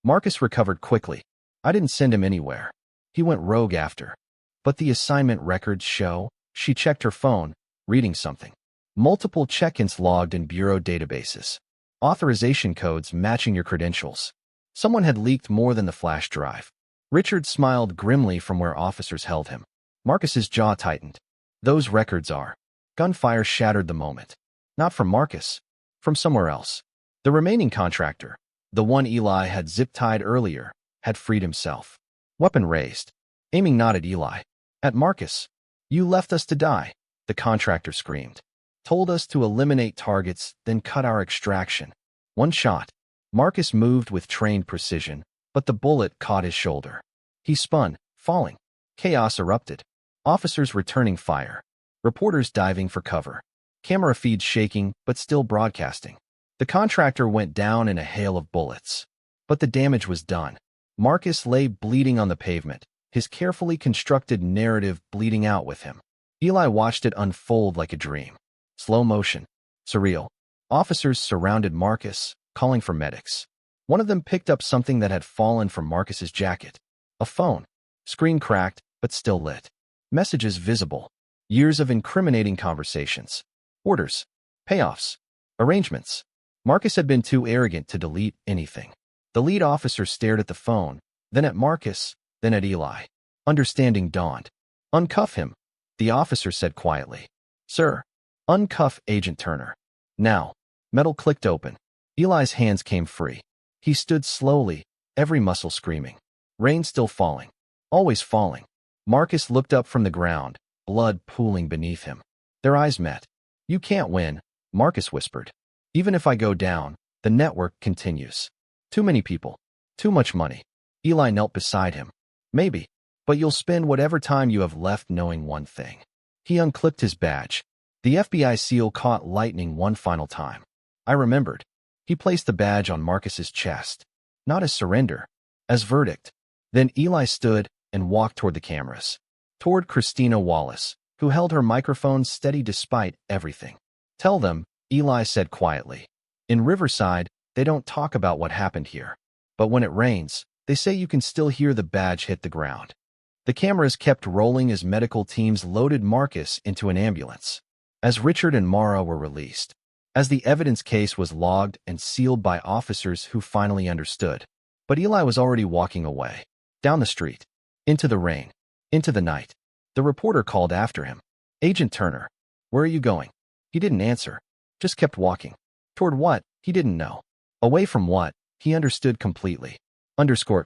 Marcus recovered quickly. I didn't send him anywhere. He went rogue after. But the assignment records show. She checked her phone, reading something. Multiple check-ins logged in bureau databases. Authorization codes matching your credentials. Someone had leaked more than the flash drive. Richard smiled grimly from where officers held him. Marcus's jaw tightened. Those records are. Gunfire shattered the moment. Not from Marcus. From somewhere else. The remaining contractor, the one Eli had zip-tied earlier, had freed himself. Weapon raised. Aiming not at Eli. At Marcus. You left us to die, the contractor screamed. Told us to eliminate targets, then cut our extraction. One shot. Marcus moved with trained precision, but the bullet caught his shoulder. He spun, falling. Chaos erupted. Officers returning fire. Reporters diving for cover. Camera feeds shaking, but still broadcasting. The contractor went down in a hail of bullets. But the damage was done. Marcus lay bleeding on the pavement, his carefully constructed narrative bleeding out with him. Eli watched it unfold like a dream. Slow motion. Surreal. Officers surrounded Marcus, calling for medics. One of them picked up something that had fallen from Marcus's jacket. A phone. Screen cracked, but still lit. Messages visible. Years of incriminating conversations. Orders. Payoffs. Arrangements. Marcus had been too arrogant to delete anything. The lead officer stared at the phone, then at Marcus, then at Eli. Understanding dawned. Uncuff him, the officer said quietly. Sir, uncuff Agent Turner. Now. Metal clicked open. Eli's hands came free. He stood slowly, every muscle screaming. Rain still falling. Always falling. Marcus looked up from the ground, blood pooling beneath him. Their eyes met. You can't win, Marcus whispered. Even if I go down, the network continues. Too many people. Too much money. Eli knelt beside him. Maybe. But you'll spend whatever time you have left knowing one thing. He unclipped his badge. The FBI seal caught lightning one final time. I remembered. He placed the badge on Marcus's chest. Not as surrender. As verdict. Then Eli stood and walked toward the cameras. Toward Christina Wallace, who held her microphone steady despite everything. Tell them, Eli said quietly. In Riverside, they don't talk about what happened here. But when it rains, they say you can still hear the badge hit the ground. The cameras kept rolling as medical teams loaded Marcus into an ambulance. As Richard and Mara were released. As the evidence case was logged and sealed by officers who finally understood. But Eli was already walking away. Down the street. Into the rain. Into the night. The reporter called after him. Agent Turner. Where are you going? He didn't answer. Just kept walking. Toward what? He didn't know. Away from what? He understood completely. Underscore.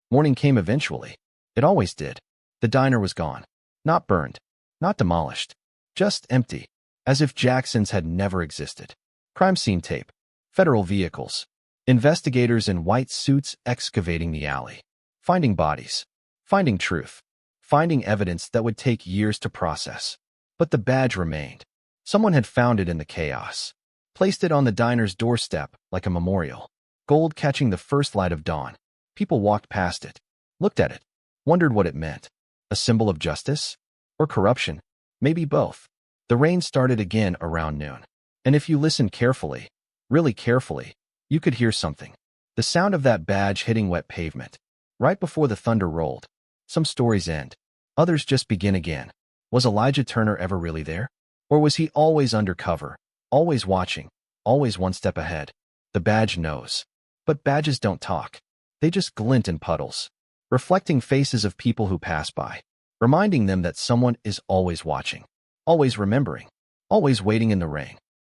Morning came eventually. It always did. The diner was gone. Not burned. Not demolished. Just empty. As if Jackson's had never existed. Crime scene tape. Federal vehicles. Investigators in white suits excavating the alley. Finding bodies. Finding truth. Finding evidence that would take years to process. But the badge remained. Someone had found it in the chaos. Placed it on the diner's doorstep like a memorial. Gold catching the first light of dawn. People walked past it. Looked at it. Wondered what it meant. A symbol of justice? Or corruption? Maybe both. The rain started again around noon. And if you listened carefully, really carefully, you could hear something. The sound of that badge hitting wet pavement. Right before the thunder rolled. Some stories end. Others just begin again. Was Elijah Turner ever really there? Or was he always undercover, always watching, always one step ahead? The badge knows. But badges don't talk. They just glint in puddles, reflecting faces of people who pass by, reminding them that someone is always watching, always remembering, always waiting in the rain.